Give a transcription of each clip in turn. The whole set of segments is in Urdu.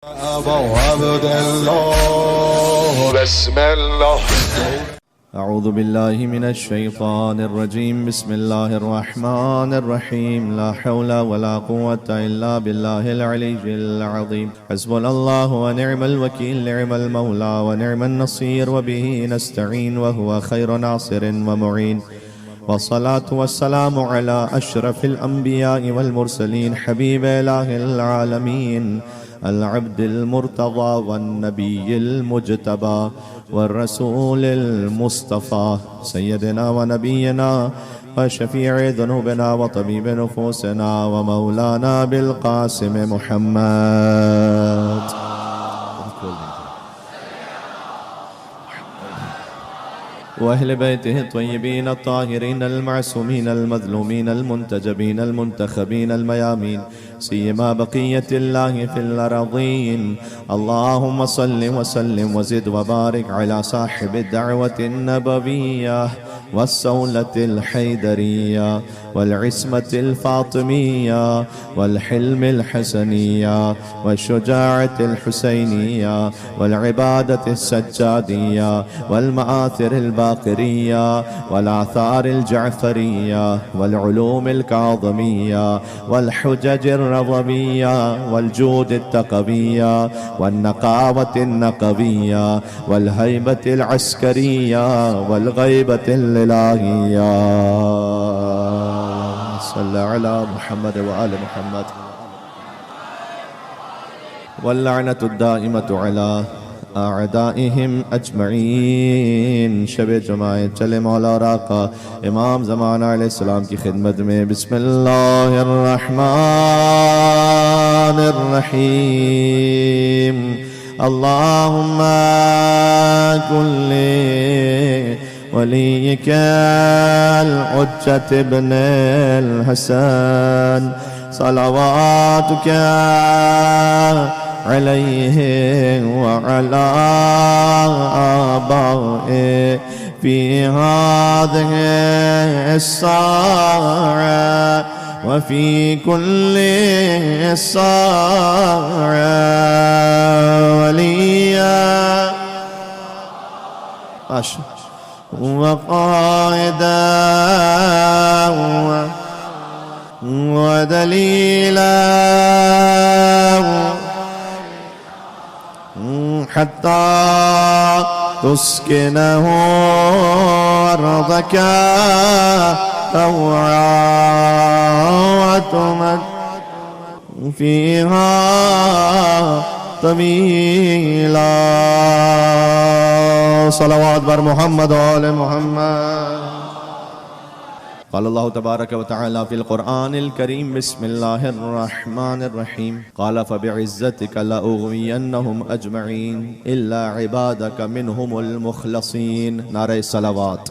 عبد الله بسم الله. أعوذ بالله من الشيطان الرجيم. بسم الله الرحمن الرحيم. لا حول ولا قوة إلا بالله العلي العظيم. حسبنا الله ونعم الوكيل، نعم المولى ونعم النصير، وبه نستعين وهو خير ناصر ومعين. والصلاة والسلام على أشرف الأنبياء والمرسلين، حبيب إله العالمين، العبد المرتضى والنبي المجتبى والرسول المصطفى، سيدنا ونبينا وشفيع ذنوبنا وطبيب نفوسنا ومولانا بالقاسم محمد وأهل بيته الطيبين الطاهرين المعصومين المظلومين المنتجبين المنتخبين الميامين، سيما بقية الله في الأراضين. اللهم صل وسلم وزد وبارك على صاحب الدعوة النبوية والسولة الحيدرية والعصمة الفاطمية والحلم الحسنية والشجاعة الحسينية والعبادة السجادية والمآثر الباقرية والآثار الجعفرية والعلوم الكاظمية والحجج الرضوية والجود التقوية والنقاوة النقوية والهيبة العسكرية والغيبة الإلهية. صلى على محمد وآل محمد. واللعنة الدائمة على أعدائهم أجمعين. شب جماعت چلے مولا راقا امام زمانہ علیہ السلام کی خدمت میں. بسم اللہ الرحمن الرحیم. اللهم كن وليك الحجة ابن الحسن صلواتك عليه وعلى آبائه في هذه الساعة وفي كل ساعة وليا وقائدا ودليلا حتى تسكنه أرضك طوعا وتمت فيها طويلا. صلوات بر محمد وآل محمد. قال الله تبارك وتعالى في القرآن الكريم. بسم الله الرحمن الرحيم. قال فبعزتك لأغوينهم أجمعين إلا عبادك منهم المخلصين. نعرہ صلوات.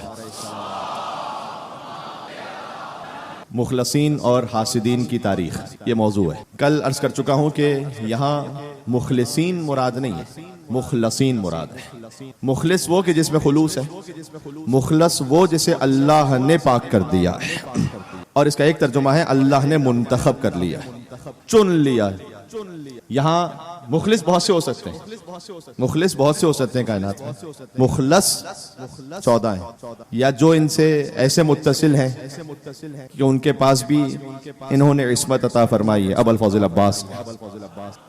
مخلصین اور حاسدین کی تاریخ یہ موضوع ہے. کل عرض کر چکا ہوں کہ یہاں مخلصین مراد نہیں ہے، مخلصین مراد ہے. مخلص وہ کہ جس میں خلوص ہے، مخلص وہ جسے اللہ نے پاک کر دیا ہے. اور اس کا ایک ترجمہ ہے اللہ نے منتخب کر لیا، چن لیا. یہاں مخلص بہت سے ہو سکتے ہیں، مخلص بہت سے ہو سکتے ہیں کائنات میں. مخلص 14 ہیں، یا جو ان سے ایسے متصل ہیں کہ ان کے پاس بھی انہوں نے عصمت عطا فرمائی ہے. ابو الفضل عباس،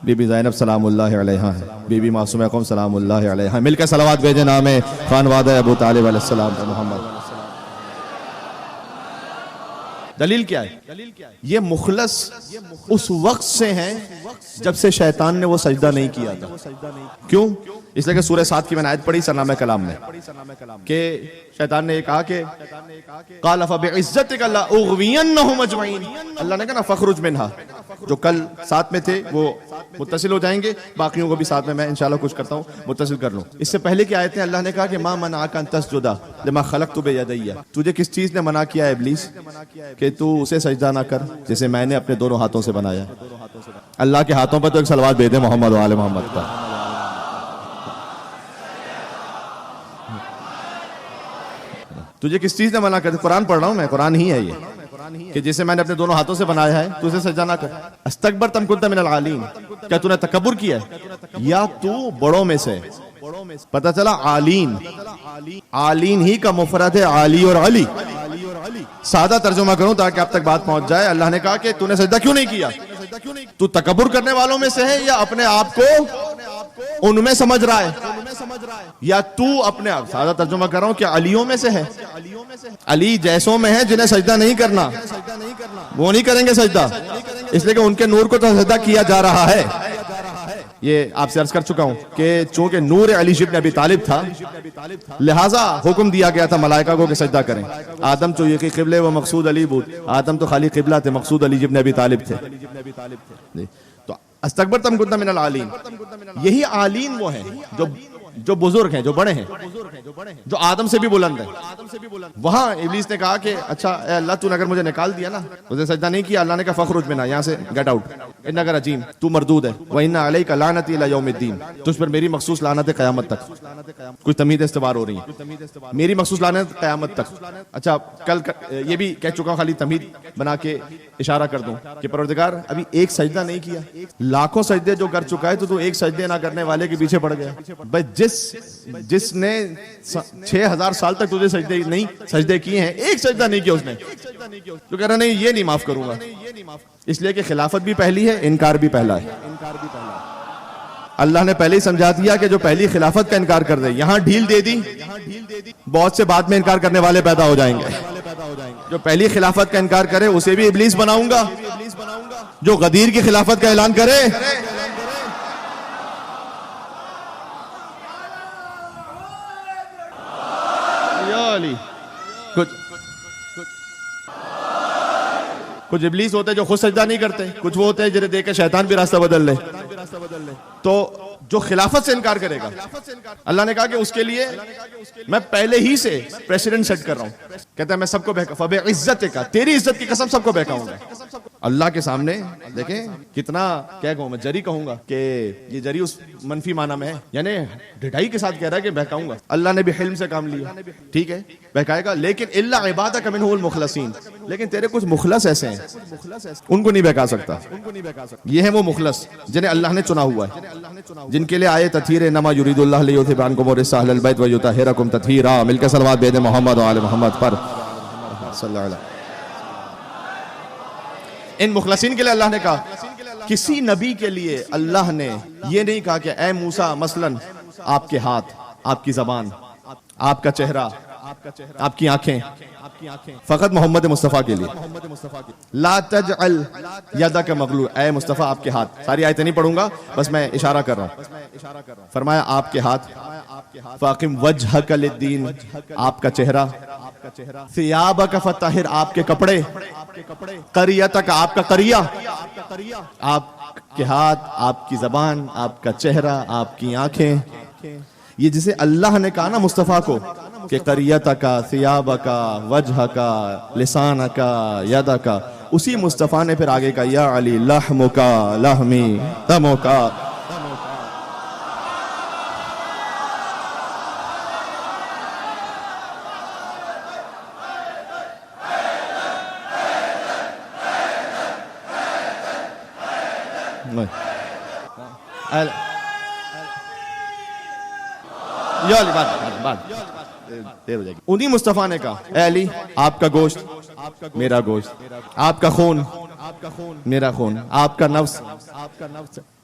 بی بی زینب سلام اللہ علیہا ہیں، بی بی معصومہ قوم سلام اللہ علیہا. مل کے صلوات بھیجیں نام خانوادہ ابو طالب علیہ السلام پر محمد. دلیل کیا ہے؟ یہ مخلص اس وقت سے ہیں جب سے شیطان نے وہ سجدہ نہیں کیا تھا. کیوں؟ اس لیے کہ سورہ 7 کی میں نے آیت پڑھی سرنامہ کلام میں کہ شیطان نے یہ کہا کہ قال فبعزتک لاغوینہم اجمعین. اللہ نے کہا نا فخرج منہا. جو کل ساتھ میں تھے وہ متصل ہو جائیں گے، باقیوں کو بھی ساتھ میں انشاءاللہ کچھ کرتا ہوں متصل کر لوں. اس سے پہلے کی آیتیں اللہ نے کہا کہ ما منعک ان تسجد لما خلقت بیدی. تجھے کس چیز نے منع کیا ہے ابلیس کہ تو اسے سجدہ نہ کر جسے میں نے اپنے دونوں ہاتھوں سے بنایا. اللہ کے ہاتھوں پر تو ایک صلوات بھیج دیں محمد و آل محمد پر. تجھے کس چیز نے منع کر دیا؟ قرآن پڑھ رہا ہوں میں، قرآن ہی ہے یہ. کہ جسے میں نے اپنے دونوں ہاتھوں سے بنایا ہے تو اسے سجدہ نہ کر. استکبرت ام کنت من العالین, کیا تو نے تکبر کیا ہے یا تو بڑوں میں سے. پتہ چلا عالین, عالین ہی کا مفرد ہے عالی اور علی. سادہ ترجمہ کروں تاکہ آپ تک بات پہنچ جائے. اللہ نے کہا کہ تو نے سجدہ کیوں نہیں کیا, تو تکبر کرنے والوں میں سے ہے یا اپنے آپ کو ان میں سمجھ رہا ہے, یا تو اپنے آپ, سادہ ترجمہ کر رہا ہوں, کہ علیوں میں سے ہے. علی جیسوں میں ہیں جنہیں سجدہ نہیں کرنا, وہ نہیں کریں گے سجدہ, اس لیے کہ ان کے نور کو تو سجدہ کیا جا رہا ہے. یہ آپ سے عرض کر چکا ہوں کہ چونکہ نور علی ابن ابی طالب تھا, لہٰذا حکم دیا گیا تھا ملائکہ کو کہ سجدہ کریں. آدم تو یقی قبلے و مقصود علی بود, آدم تو خالی قبلہ تھے, مقصود علی ابن ابی طالب تھے. تو استکبرت ام کنت من العالین, یہی عالین وہ ہیں جو بزرگ ہیں, جو بڑے ہیں, جو آدم سے بھی بلند ہیں. وہاں ابلیس نے کہا کہ اچھا اے اللہ تو نے اگر مجھے نکال دیا نا, مجھے سجدہ نہیں کیا, اللہ نے کہا فخرج منا, یہاں سے گیٹ آؤٹ, انک رجیم, تو مردود ہے. وَإِنَّ عَلَيْكَ لَعْنَتِي إِلَى يَوْمِ الدِّينِ, تجھ پر میری مخصوص لعنت قیامت تک. کچھ تمہید استوار ہو رہی ہیں, میری مخصوص لعنت قیامت تک. اچھا کل یہ بھی کہہ چکا ہوں, خالی تمہید بنا کے اشارہ کر دوں کہ پروردگار ابھی ایک سجدہ نہیں کیا, لاکھوں سجدے جو کر چکا ہے تو ایک سجدے نہ کرنے والے کے پیچھے پڑ گیا. بھائی جس نے 6000 سال تک تجھے سجدے کیے ہیں, ایک سجدہ نہیں کیا اس نے, تو کہہ رہا نہیں یہ نہیں معاف کروں گا. اس لیے کہ خلافت بھی پہلی ہے, انکار بھی پہلا ہے. اللہ نے پہلے ہی سمجھا دیا کہ جو پہلی خلافت کا انکار کر دے, یہاں ڈھیل دے دی, بہت سے بعد میں انکار کرنے والے پیدا ہو جائیں گے. جو پہلی خلافت کا انکار کرے اسے بھی ابلیس بناؤں گا, جو غدیر کی خلافت کا اعلان کرے کچھ ابلیس ہوتے جو خود سجدہ نہیں کرتے, کچھ وہ ہوتے ہیں جنہیں دیکھ کے شیطان بھی راستہ بدل لے. تو جو خلافت سے انکار کرے گا, اللہ نے کہا کہ اس کے لیے میں پہلے ہی سے پریسیڈنٹ سیٹ کر رہا ہوں. کہتا ہے میں سب کو فبعزتک, تیری عزت کی قسم سب کو بہکاؤں گا. اللہ کے سامنے دیکھیں کتنا کیا کہوں میں, جری کہوں گا کہ یہ جری اس منفی معنی میں ہے, یعنی ڈھٹائی کے ساتھ کہہ رہا ہے کہ بہکاؤں گا. اللہ نے بھی حلم سے کام لیا, ٹھیک ہے بہکائے گا, لیکن الا عبادک منہ المخلصین, لیکن تیرے کچھ مخلص ایسے ہیں ان کو نہیں بہکا سکتا. یہ ہیں وہ مخلص جنہیں اللہ نے چنا ہوا ہے, جن کے لیے آئے تطہیر, انما یرید اللہ لیذھب عنکم الرجس اہل البیت ویطہرکم تطہیرا. مل کے صلوات بھیجیں محمد و آل محمد پر صلی اللہ علیہ. ان مخلصین کے لیے اللہ نے کہا, کسی نبی کے لیے اللہ نے یہ نہیں کہا کہ اے موسیٰ مثلا آپ کے ہاتھ, آپ کی زبان, آپ کا چہرہ, آپ کی آنکھیں, فقط محمد مصطفیٰ کے لیے. لا تجعل یدک مغلول, اے مصطفیٰ آپ کے ہاتھ. ساری آیتیں نہیں پڑھوں گا, بس میں اشارہ کر رہا ہوں. فرمایا آپ کے ہاتھ, فاقم وجہک للدین, آپ کا چہرہ, ثیابک فطہر, آپ کے کپڑے, قریتک, آپ کا قریہ, آپ کے ہاتھ, آپ کی زبان, آپ کا چہرہ, آپ کی آنکھیں. یہ جسے اللہ نے کہا نا مصطفیٰ کو کہ قریتک, ثیابک, وجہک, لسانک, یدک, اسی مصطفیٰ نے پھر آگے کہا یا علی لحمک لحمی دمک. انہی مصطفیٰ نے کہا اے علی آپ کا گوشت میرا گوشت, آپ کا خون میرا خون, آپ کا نفس.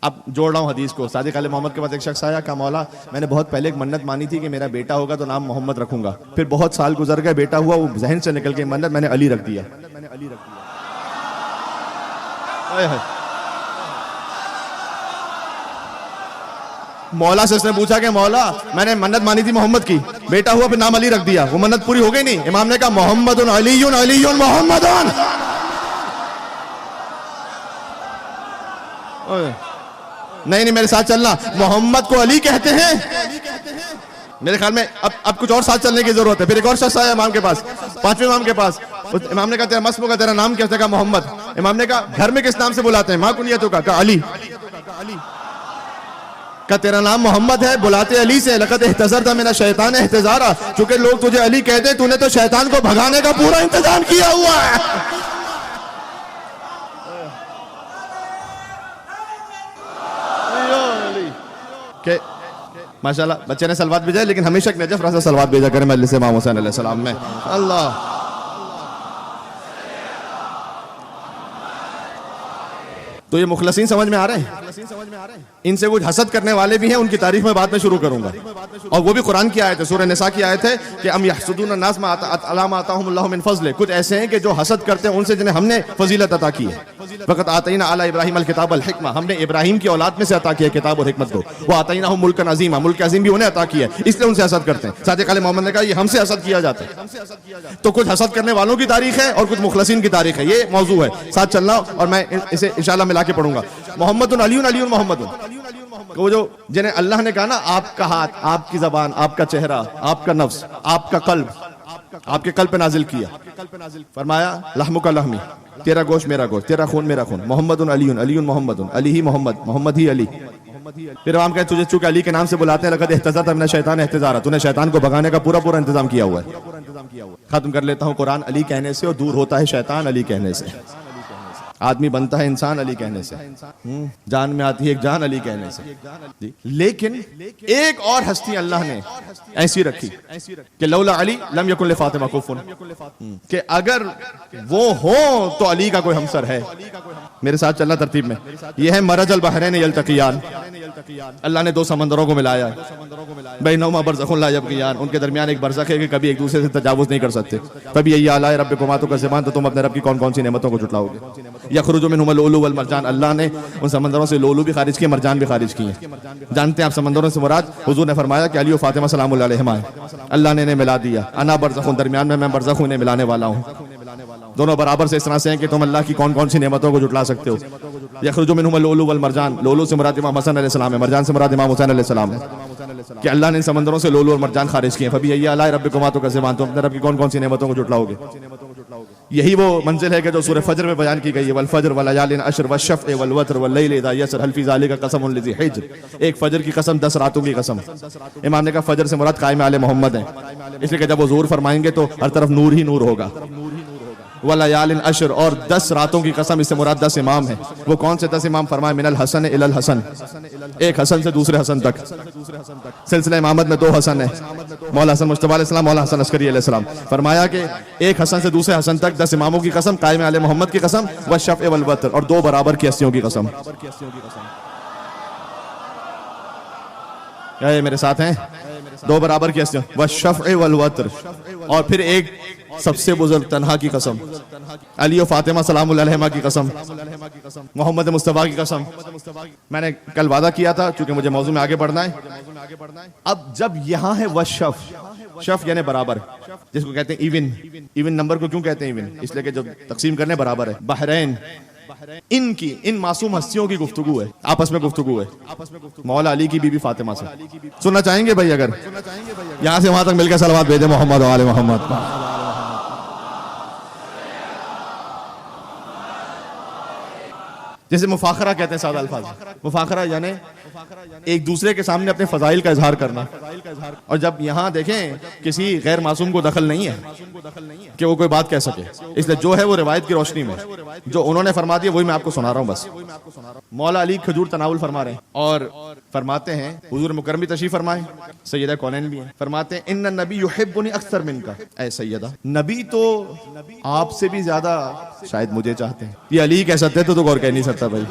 اب جوڑ رہا ہوں حدیث کو. صادق علیہ محمد کے پاس ایک شخص آیا, کہا مولا میں نے بہت پہلے ایک منت مانی تھی کہ میرا بیٹا ہوگا تو نام محمد رکھوں گا, پھر بہت سال گزر گئے, بیٹا ہوا, وہ ذہن سے نکل گئی منت, میں نے علی رکھ دیا. مولا سے اس نے پوچھا کہ مولا میں نے منت مانی تھی محمد کی, بیٹا ہوا پھر نام علی رکھ دیا, وہ منت پوری ہو گئی نہیں؟ امام نے کہا محمد علی علی محمد. نہیں میرے ساتھ چلنا, محمد کو علی کہتے ہیں. میرے خیال میں اب کچھ اور ساتھ چلنے کی ضرورت ہے. پھر ایک اور شخص آیا امام کے پاس, پانچویں امام کے پاس. امام نے کہا تیرا مسمو کا, تیرا نام کیا؟ کہا محمد. امام نے کہا گھر میں کس نام سے بلاتے ہیں؟ ماں کنیتوں کا. کہا علی. کہ تیرا نام محمد ہے, بلاتے علی سے. لقد احتضرت من الشیطان احتضارا, چونکہ لوگ تجھے علی کہتے ہیں, تو نے تو شیطان کو بھگانے کا پورا انتظام کیا ہوا ہے. کہ ماشاءاللہ بچے نے سلوات بھیجا ہے، لیکن ہمیشہ ایک نجف راسا سلوات بھیجا کریں مجلس امام حسین علیہ السلام میں. اللہ تو یہ مخلصین سمجھ میں آ رہے ہیں. ان سے کچھ حسد کرنے والے بھی ہیں، ان کی تاریخ میں بعد میں شروع کروں گا، اور وہ بھی قرآن کی آیت ہے، سورہ نساء کی آیت ہے کہ ام یحسدون الناس علی ما آتاہم اللہ من فضل. کچھ ایسے ہیں کہ جو حسد کرتے ہیں ان سے جنہیں ہم نے فضیلت عطا کی ہے. وقت آتینا علی ابراہیم الکتاب والحکمہ، ہم نے ابراہیم کی اولاد میں سے عطا کیا کتاب اور حکمت کو. وہ آتیناہم ملکا عظیما، ملک عظیم بھی انہیں عطا کیا ہے، اس لیے ان سے حسد کرتے ہیں. صادق علیہ محمد نے کہا یہ ہم سے حسد کیا جاتا ہے. تو کچھ حسد کرنے والوں کی تاریخ ہے اور کچھ مخلصین کی تاریخ ہے. یہ موضوع ہے، ساتھ چلنا، اور میں اسے انشاءاللہ ملا کے پڑھوں گا. محمد علی علی محمد، وہ جو جنہیں اللہ نے کہا نا آپ کا ہاتھ، آپ کی زبان، آپ کا چہرہ، آپ کا نفس، آپ کا قلب، آپ کے قلب پہ نازل کیا. فرمایا لحمک لحمی، تیرا گوشت میرا گوشت، تیرا خون میرا خون. محمد علی علی محمد، علی ہی محمد، محمد ہی علی. پھر ہم کہتے تجھے چونکہ علی کے نام سے بلاتے ہیں، لقد احتضرت من الشیطان احتضارا، تو نے شیطان کو بھگانے کا پورا انتظام کیا ہوا ہے. ختم کر لیتا ہوں. قرآن علی کہنے سے اور دور ہوتا ہے شیطان علی کہنے سے. آدمی بنتا ہے انسان علی کہنے سے، جان میں آتی ہے ایک جان علی کہنے سے. لیکن ایک اور ہستی اللہ نے ایسی رکھی کہ لولا علی لم یکن لفاطمہ کفن، کہ اگر وہ ہوں تو علی کا کوئی ہمسر ہے. میرے ساتھ چلنا ترتیب میں. یہ ہے مرج البحرین یلتقیان، اللہ نے دو سمندروں کو ملایا ہے. بینہما برزخ لا یبغیان، ان کے درمیان ایک برزخ ہے کہ کبھی ایک دوسرے سے تجاوز نہیں کر سکتے. فبأی آلاء ربکما تکذبان، تو تم اپنے رب کی کون کون سی نعمتوں کو جھٹلاؤ گے. یخرج منہما اللؤلؤ والمرجان، اللہ نے ان سمندروں سے لؤلؤ بھی خارج کیے، مرجان بھی خارج کیے. جانتے ہیں آپ سمندروں سے مراد، حضور نے فرمایا کہ علی و فاطمہ سلام اللہ علیہما ہے. اللہ نے انہیں ملا دیا. انا برزخ، درمیان میں برزخ ہوں، انہیں ملانے والا ہوں. دونوں برابر سے اس طرح سے ہیں کہ تم اللہ کی کون کون سی نعمتوں کو جھٹلا سکتے ہو. یخرج منہما اللؤلؤ والمرجان، لؤلؤ سے مراد امام حسن علیہ السلام ہے، مرجان سے مراد امام حسین علیہ السلام ہے. کہ اللہ نے ان سمندروں سے لؤلؤ اور مرجان خارج کیے. فبأی آلاء ربکما تکذبان، تم اپنے رب کی کون کون سی نعمتوں کو جھٹلاؤ گے. یہی وہ منزل ہے کہ جو سورہ فجر میں بیان کی گئی ہے. والفجر وليال عشر والشفع والوتر والليل اذا يسر هل في ذلك قسم لذي حجر. ایک فجر کی قسم، 10 راتوں کی قسم. امام نے کہا فجر سے مراد قائم آل محمد ہیں، اس لیے کہ جب وہ ظہور فرمائیں گے تو ہر طرف نور ہی نور ہوگا. ولیال عشر، اور 10 راتوں کی قسم، اس سے مراد 10 امام ہیں. وہ کون سے 10 امام؟ فرمایا من الحسن الی الحسن، ایک حسن سے دوسرے حسن تک. سلسلہ امامت میں 2 حسن ہیں، مولا حسن مجتبی علیہ السلام، مولا حسن عسکری علیہ السلام. فرمایا کہ ایک حسن سے دوسرے حسن تک 10 اماموں کی قسم، قائم آل محمد کی قسم، والشفع والوتر، اور 2 برابر کی ہستیوں کی قسم. کیا یہ میرے ساتھ ہیں؟ 2 برابر کی ہستیوں، والشفع والوتر. اور پھر ایک سب سے بزرگ تنہا کی قسم، علی و فاطمہ سلام اللہ علیہما کی قسم، محمد مصطفیٰ کی قسم. میں نے کل وعدہ کیا تھا چونکہ مجھے موضوع میں آگے بڑھنا ہے. اب جب یہاں ہے وشف، شف یعنی برابر، جس کو کہتے ہیں ایون. ایون نمبر کو کیوں کہتے ہیں ایون؟ اس لیے کہ جب تقسیم کرنے برابر ہے. بحرین، ان کی، ان معصوم ہستیوں کی گفتگو ہے، آپس میں گفتگو ہے. مولا علی کی بی بی فاطمہ سے سننا چاہیں گے بھائی؟ اگر یہاں سے وہاں تک مل کے صلوات بھیجیں محمد و آل محمد. جیسے مفاخرہ کہتے ہیں، سادہ الفاظ. مفاخرہ یعنی ایک دوسرے کے سامنے اپنے فضائل کا اظہار کرنا. اور جب یہاں دیکھیں کسی غیر معصوم کو دخل نہیں ہے کہ وہ کوئی بات کہہ سکے، اس لیے جو ہے وہ روایت کی روشنی میں جو انہوں نے فرما دیا وہی میں آپ کو سنا رہا ہوں بس. مولا علی کھجور تناول فرما رہے ہیں اور فرماتے ہیں، حضور مکرم بھی تشریف فرمائے، سیدہ کونین بھی ہیں، فرماتے ہیں ان النبی یحبنی اکثر منک، اے سیدہ، نبی تو آپ سے بھی زیادہ شاید مجھے چاہتے ہیں. یہ علی کہہ سکتے تو غور کہہ نہیں سکتا بھائی.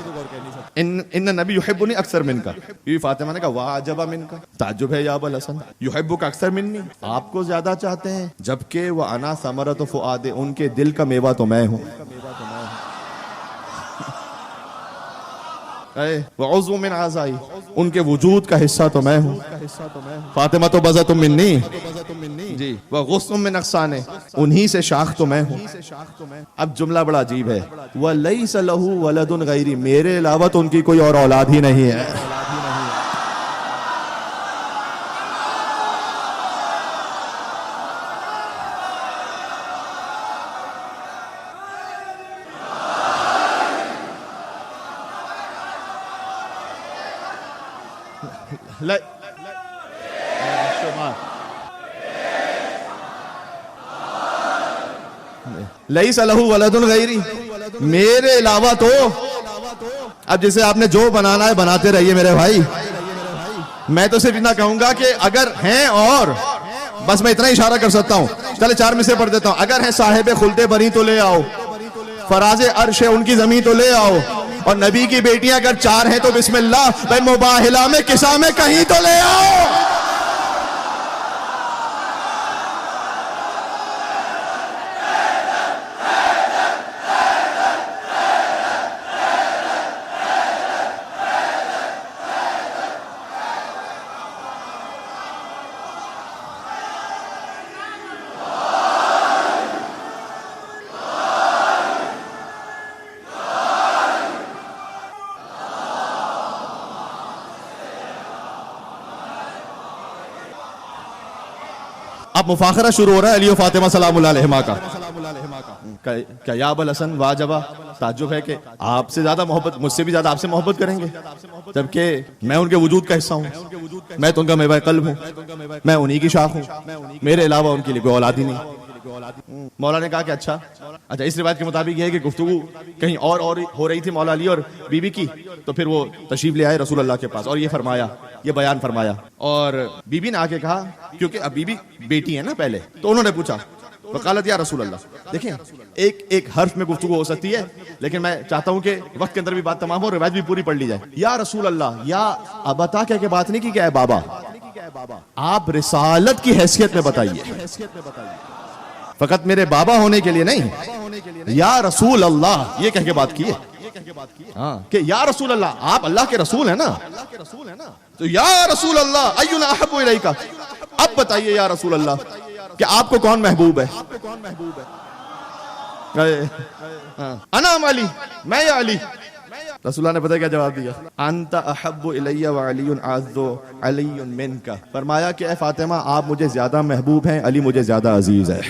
ان نبی یحبنی اکثر منک. بیوی فاطمہ نے کہا واہ عجبا منک، تعجب ہے یا ابا الحسن، یحبک اکثر منی، آپ کو زیادہ چاہتے ہیں، جبکہ وہ انا ثمرۃ فؤاد، ان کے دل کا میوہ تو میں ہوں. وعضو من اعضائی، ان کے وجود کا حصہ تو میں ہوں. فاطمہ تو بضعۃ منی، جی، وغصن من اغصانہ، انہی سے شاخ تو میں ہوں. اب جملہ بڑا عجیب ہے، ولیس لہ ولد غیری، میرے علاوہ تو ان کی کوئی اور اولاد ہی نہیں ہے. لیس لہ ولد غیری، میرے علاوہ تو، اب جسے آپ نے جو بنانا ہے بناتے رہیے میرے بھائی، میں تو صرف اتنا کہوں گا کہ اگر ہیں، اور بس میں اتنا اشارہ کر سکتا ہوں، چلے 4 میں سے پڑھ دیتا ہوں. اگر ہیں صاحب خلد بری تو لے آؤ، فراز عرش ہے ان کی زمین تو لے آؤ، اور نبی کی بیٹیاں اگر 4 ہیں تو بسم اللہ، بھائی مباہلہ میں قصہ میں کہیں تو لے آؤ. اب مفاخرہ شروع ہو رہا ہے علی و فاطمہ سلام اللہ علیہما کا. کیا یا ابا الحسن واجبہ، تعجب ہے کہ آپ سے زیادہ محبت، مجھ سے بھی زیادہ آپ سے محبت کریں گے، جبکہ میں ان کے وجود کا حصہ ہوں، میں تو ان کا میوہ قلب ہوں، میں انہی کی شاخ ہوں، میرے علاوہ ان کے لیے کوئی اولاد ہی نہیں. مولا نے کہا کہ اچھا اس روایت کے مطابق یہ ہے کہ گفتگو کہیں اور ہو رہی تھی مولا علی اور بی بی کی، تو پھر وہ تشریف لے آئے رسول اللہ کے پاس اور یہ فرمایا، یہ بیان فرمایا. اور بی بی نے آ کے کہا، کیونکہ اب بی بی بیٹی ہے نا پہلے، تو انہوں نے پوچھا، وقالت یا رسول اللہ. دیکھیں ایک حرف میں گفتگو ہو سکتی ہے، لیکن میں چاہتا ہوں کہ وقت کے اندر بھی بات تمام ہو، روایت بھی پوری پڑھ لی جائے. یا رسول اللہ، یا ابتا کہہ کے بات نہیں کی، کیا ہے بابا، آپ رسالت کی حیثیت میں بتائیے، فقط میرے بابا ہونے کے لیے نہیں، یا رسول اللہ یہ کہہ کے بات کیے. ہاں کہ یا رسول اللہ، آپ اللہ کے رسول ہیں نا، تو یا رسول اللہ اینا احب الیک، اب بتائیے یا رسول اللہ کہ آپ کو کون محبوب ہے. انا علی، میں یا علی. رسول اللہ نے پتہ کیا جواب دیا، انت احب الی وعلی اعز علی منک. فرمایا کہ اے فاطمہ آپ مجھے زیادہ محبوب ہیں، علی مجھے زیادہ عزیز ہے.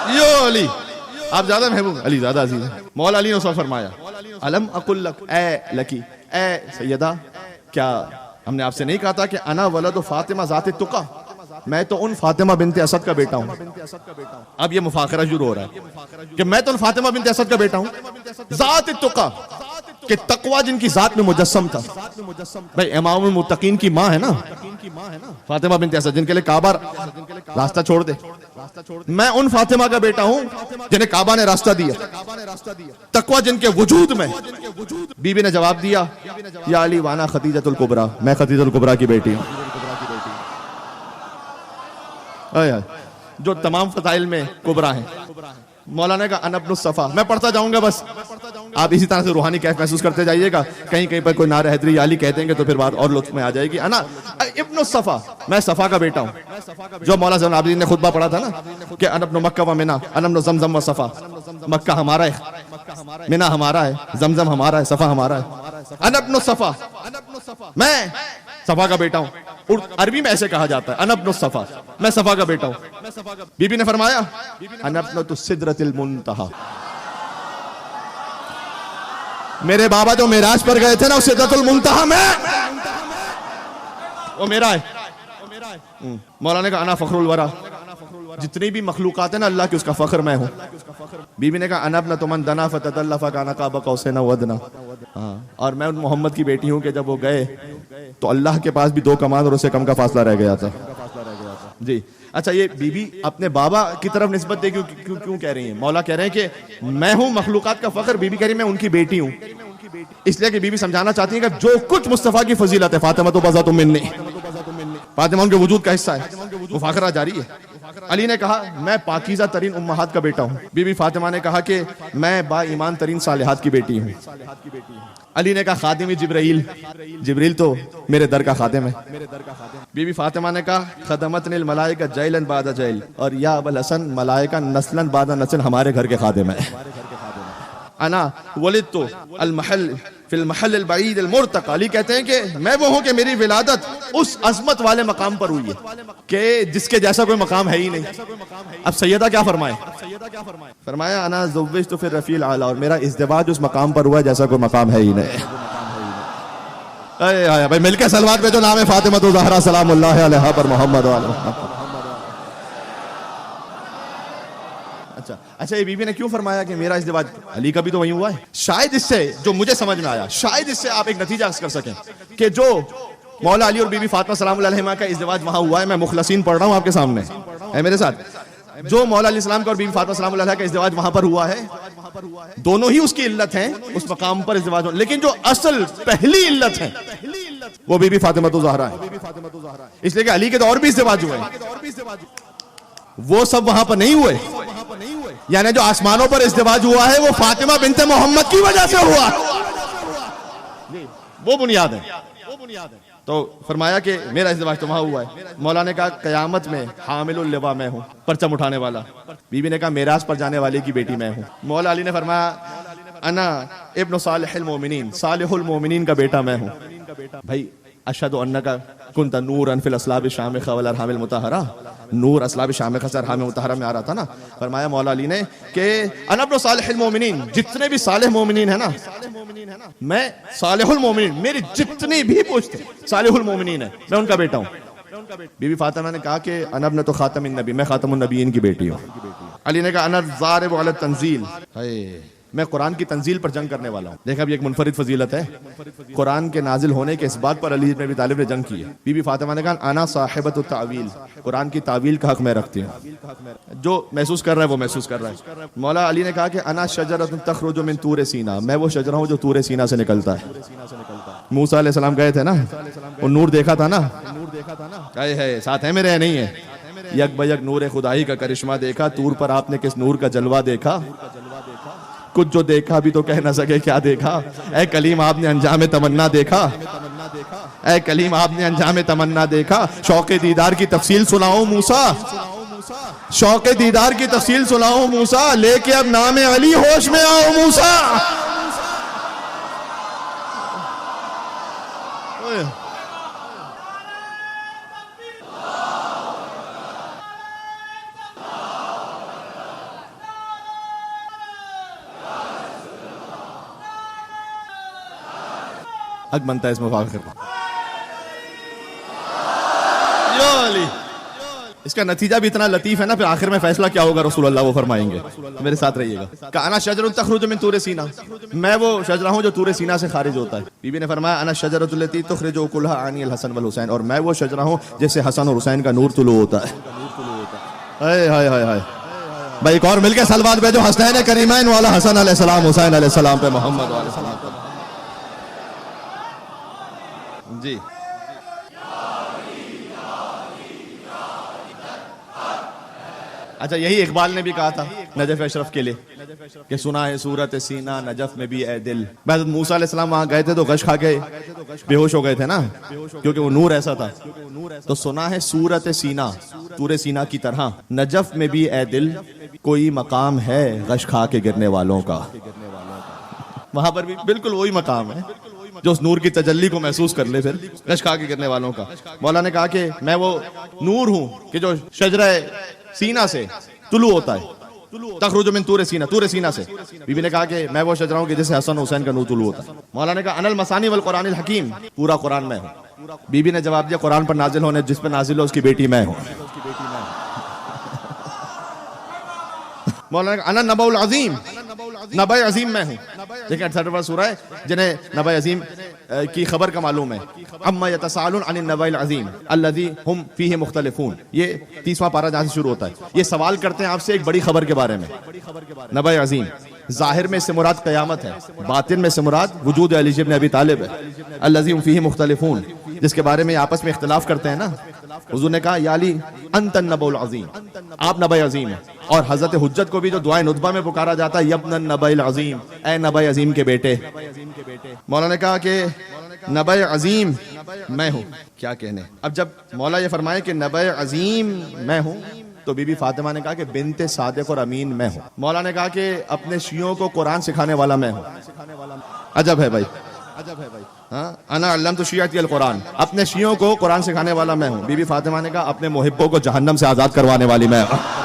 یو علی، آپ زیادہ محبوب، علی زیادہ عزیز ہے. مولا علی نے اسے فرمایا، الم اقل لک، اے لکی، اے سیدہ، کیا ہم نے آپ سے نہیں کہا تھا کہ انا ولد فاطمہ ذات التقی، میں تو ان فاطمہ بنت اسد کا بیٹا ہوں. اب یہ مفاخرہ شروع ہو رہا ہے کہ میں تو ان فاطمہ بنت اسد کا بیٹا ہوں، ذات التقی، کہ تقوی جن کی ذات میں مجسم تھا. بھائی امام المتقین کی ماں ہے نا فاطمہ بنت اسد، جن کے لیے کعبہ راستہ چھوڑ دے. میں ان فاطمہ کا بیٹا ہوں جنہیں کعبہ نے راستہ دیا، تقوی جن کے وجود میں. بی بی نے جواب دیا، یا علی وانا خدیجۃ الکبریٰ، میں خدیجہ الکبریٰ کی بیٹی ہوں. جو تمام فضائل میں کبریٰ ہیں. مولانا کا انا ابن الصفا، میں پڑھتا جاؤں گا، بس آپ اسی طرح سے روحانی کیف محسوس کرتے جائیے گا. کہیں کہیں پر کوئی نعرہ حیدری یا علی کہہ دیں گے تو پھر بات اور لطف میں آ جائے گی. انا ابن الصفا، میں صفا کا بیٹا ہوں. جو مولا زین العابدین نے خطبہ پڑھا تھا نا کہ انا ابن مکہ و منی، انا ابن زمزم و صفا. مکہ ہمارا ہے، منی ہمارا ہے، زمزم ہمارا ہے، صفا ہمارا ہے. انا ابن الصفا، میں صفا کا بیٹا ہوں. عربی میں ایسے کہا جاتا ہے انا ابن الصفا، میں صفا کا بیٹا ہوں. بی بی نے فرمایا، انا ابنۃ السدرۃ المنتہی، میرے بابا جو معراج پر گئے تھے نا سدرۃ المنتہی میں، وہ میرا ہے. مولانا کا انا فخر الورا، جتنی بھی مخلوقات ہیں نا اللہ کی، اس کا فخر میں ہوں. بی بی نے کہا انا ابنۃ من دنا فتدلی فکان قاب قوسین او ادنی، اور میں ان محمد کی بیٹی ہوں کہ جب وہ گئے تو اللہ کے پاس بھی 2 کمان اور اس سے کم کا فاصلہ رہ گیا تھا. جی اچھا، یہ بی بی اپنے بابا کی طرف نسبت دے کیوں کہہ رہی ہیں؟ مولا کہہ رہے ہیں کہ میں ہوں مخلوقات کا فخر، بی بی کہہ رہی ہیں میں ان کی بیٹی ہوں. اس لیے کہ بی بی سمجھانا چاہتی ہیں کہ جو کچھ مصطفیٰ کی فضیلت ہے، فاطمہ تو بذات منی، فاطمہ ان کے وجود کا حصہ ہے. مفاخرہ جاری ہے. علی نے کہا میں پاکیزہ ترین امہات کا بیٹا ہوں. بی بی فاطمہ نے کہا کہ میں با ایمان ترین صالحات کی بیٹی ہوں. علی نے کہا خادم جبرائیل، جبریل تو میرے در کا خادم ہے. بی بی فاطمہ نے کہا خدمتنی الملائکہ جیلا بعد جیل، اور یا ابا الحسن ملائکہ نسلا بعد نسل ہمارے گھر کے خادم ہیں. انا ولدت المحل فی المحل البعید المرتقی، علی کہتے ہیں کہ میں وہ ہوں کہ میری ولادت اس عظمت والے مقام پر ہوئی ہے کہ جس کے جیسا کوئی مقام ہے ہی نہیں. اب سیدہ کیا فرمائے؟ فرمایا انا زوجت فی الرفیع الاعلی، اور میرا ازدواج اس مقام پر ہوا ہے جیسا کوئی مقام ہے ہی نہیں. بھائی مل کے سلوات پہ جو نام ہے فاطمہ الزہرا سلام اللہ علیہا پر محمد. اچھا یہ بیوی نے کیوں فرمایا کہ میرا ازدواج علی کا بھی تو وہیں ہوا ہے؟ شاید اس سے جو مجھے سمجھ میں آیا، شاید اس سے آپ ایک نتیجہ کر سکیں کہ جو مولا علی اور بی بی فاطمہ سلام اللہ علیہما کا ازدواج وہاں ہوا ہے، میں مخلصین پڑھ رہا ہوں آپ کے سامنے، ہے میرے ساتھ، جو مولا علیہ السلام کا اور بی بی فاطمہ سلام اللہ علیہ کا ازدواج وہاں پر ہوا ہے، دونوں ہی اس کی علت ہیں، اس مقام پر ازدواج، لیکن جو اصل پہلی علت ہے وہ بی بی فاطمہ الزہرا ہے، اس لیے کہ علی کے تو اور بھی ازدواج ہوئے ہیں، وہ سب وہاں پر نہیں ہوئے، یعنی جو آسمانوں پر ازدواج ہوا ہے وہ فاطمہ بنت محمد کی وجہ سے ہوا، وہ بنیاد ہے۔ تو فرمایا کہ میرا ازدواج تو وہاں ہوا ہے۔ مولا نے کہا قیامت میں حامل اللواء میں ہوں، پرچم اٹھانے والا۔ بی بی نے کہا میراث پر جانے والے کی بیٹی میں ہوں۔ مولا علی نے فرمایا انا ابن صالح المومنین، صالح المومنین کا بیٹا میں ہوں۔ بھائی اشہد انک کنت نورا فی الاسلاب الشامخہ والارحام المطہرہ، نور اسلاب شامخہ سے ارحام مطہرہ میں آ رہا تھا نا۔ فرمایا مولا علی نے کہ انا ابن صالح المومنین، جتنے بھی صالح مومنین ہیں نا، میں صالح المومنین، میری جتنی بھی پوچھتے صالح المومنین ہیں، میں ان کا بیٹا ہوں۔ بی بی فاطمہ نے کہا کہ انا ابنۃ خاتم النبی، میں خاتم النبیین کی بیٹی ہوں۔ علی نے کہا انا الضارب علی التنزیل، میں قرآن کی تنزیل پر جنگ کرنے والا ہوں۔ دیکھا اب یہ ایک منفرد فضیلت ہے، قرآن کے نازل ہونے کے اس بات پر علی بن ابی طالب نے جنگ کی ہے۔ بی بی فاطمہ نے کہا انا صاحبۃ التعویل، قرآن کی تعویل کا حق میں رکھتی ہوں، جو محسوس کر رہا ہے وہ محسوس کر رہا ہے۔ مولا علی نے کہا کہ انا شجرۃ تخرج من طور سینا، میں وہ شجرہ ہوں جو طور سینا سے نکلتا ہے۔ موسیٰ علیہ السلام گئے تھے نا، وہ نور دیکھا تھا نا، ہے ساتھ ہے میرے، نہیں ہے، یک بیک نور خدائی کا کرشمہ دیکھا، طور پر آپ نے کس نور کا جلوہ دیکھا، کچھ جو دیکھا بھی تو کہہ نہ سکے کیا دیکھا، اے کلیم آپ نے انجام تمنا دیکھا، اے کلیم آپ نے انجام تمنا دیکھا۔ شوق دیدار کی تفصیل سناؤ موسیٰ، شوق دیدار کی تفصیل سناؤ موسیٰ، لے کے اب نام علی ہوش میں آؤ موسیٰ۔ حق بنتا ہے اس میں فاخر کرنا۔ یا علی، اس کا نتیجہ بھی اتنا لطیف ہے نا، پھر آخر میں فیصلہ کیا ہوگا رسول اللہ وہ فرمائیں گے، میرے ساتھ رہیے گا۔ کہ انا شجر تخرج من طور سینا، میں وہ شجرہ ہوں جو طور سینا سے خارج ہوتا ہے۔ بی بی نے فرمایا انا شجرۃ التی تخرج اکلھا عن الحسن والحسین، اور میں وہ شجرہ ہوں جس سے حسن اور حسین کا نور طلوع ہوتا ہے۔ ہائے ہائے ہائے ہائے، بھائی ایک اور مل کے صلوات بھیجو، حسنین کریمین والا حسن علیہ السلام، حسین علیہ السلام پہ، محمد علیہ السلام پہ۔ جی اچھا، یہی اقبال نے بھی کہا تھا نجف اشرف کے لیے کہ سنا ہے صورت سینہ نجف میں بھی اے دل۔ حضرت موسیٰ علیہ السلام وہاں گئے تھے تو غش کھا کے بے ہوش ہو گئے تھے نا، کیونکہ وہ نور ایسا تھا۔ تو سنا ہے صورت سینہ، طور سینہ کی طرح، نجف میں بھی اے دل کوئی مقام ہے غش کھا کے گرنے والوں کا۔ وہاں پر بھی بالکل وہی مقام ہے جو اس نور کی تجلی کو محسوس کر لے، پھر غش کھا کے گرنے والوں کا۔ مولا نے کہا کہ میں وہ نور ہوں کہ جو شجرہ سینہ سے طلوع ہوتا ہے، تخرج من طور سینہ، طور سینہ سے۔ بی بی نے کہا کہ میں وہ شجرہ ہوں کہ جس سے حسن حسین کا نور طلوع ہوتا ہے۔ مولا نے کہا انا المثانی والقرآن الحکیم، پورا قرآن میں ہوں۔ بی بی نے جواب دیا قرآن پر نازل ہونے جس پر نازل ہو اس کی بیٹی میں ہوں۔ مولا نے کہا انا نبأ العظیم، نبأ عظیم میں ہوں۔ دیکھیں 68واں سورہ ہے جنہیں نبأ عظیم کی خبر کا معلوم ہے۔ اما یتساءلون عن النبأ العظیم الذی ہم فیہ مختلفون، یہ 30واں پارہ جہاں سے شروع ہوتا ہے۔ یہ سوال کرتے ہیں آپ سے ایک بڑی خبر کے بارے میں، نبأ عظیم۔ ظاہر میں اس سے مراد قیامت ہے، باطن میں سے مراد وجود علی بن ابی طالب ہے۔ الذی ہم فیہ مختلفون، جس کے بارے میں آپس میں اختلاف کرتے ہیں نا۔ حضور نے کہا یا علی انت النبأ العظیم، آپ نبأ عظیم ہیں۔ اور حضرت حجت کو بھی جو دعائے ندبہ میں پکارا جاتا ہے یبن النبأ العظیم، اے نبأ عظیم کے بیٹے۔ مولا نے کہا کہ نبأ عظیم میں ہوں، کیا کہنے۔ اب جب مولا یہ فرمائے کہ نبأ عظیم میں ہوں تو بی بی فاطمہ نے کہا کہ بنت صادق اور امین میں ہوں۔ مولا نے کہا کہ اپنے شیعوں کو قرآن سکھانے والا میں ہوں۔ عجب ہے بھائی، ہاں، انا علمت شیعتی القرآن، اپنے شیعوں کو قرآن سکھانے والا میں ہوں۔ بی بی فاطمہ نے کہا اپنے محبوں کو جہنم سے آزاد کروانے والی میں ہوں۔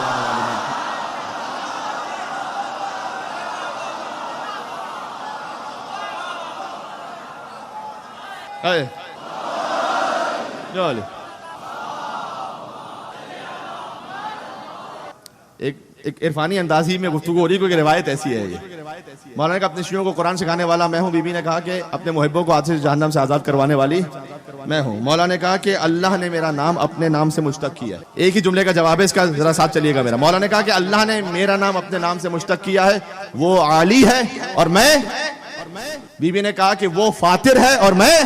ایک عرفانی اندازی میں گفتگو ہو رہی، کوئی روایت ایسی ہے یہ۔ مولانا نے کہا اپنے شیعوں کو قرآن سکھانے والا میں ہوں، بی بی نے کہا کہ اپنے محبوں کو آتش جہنم سے آزاد کروانے والی میں ہوں۔ مولانا نے کہا کہ اللہ نے میرا نام اپنے نام سے مشتق کیا ہے۔ ایک ہی جملے کا جواب ہے اس کا، ذرا ساتھ چلیے گا میرا۔ مولانا نے کہا کہ اللہ نے میرا نام اپنے نام سے مشتق کیا ہے، وہ عالی ہے اور میں، بی بی نے کہا کہ وہ فاتر ہے اور میں،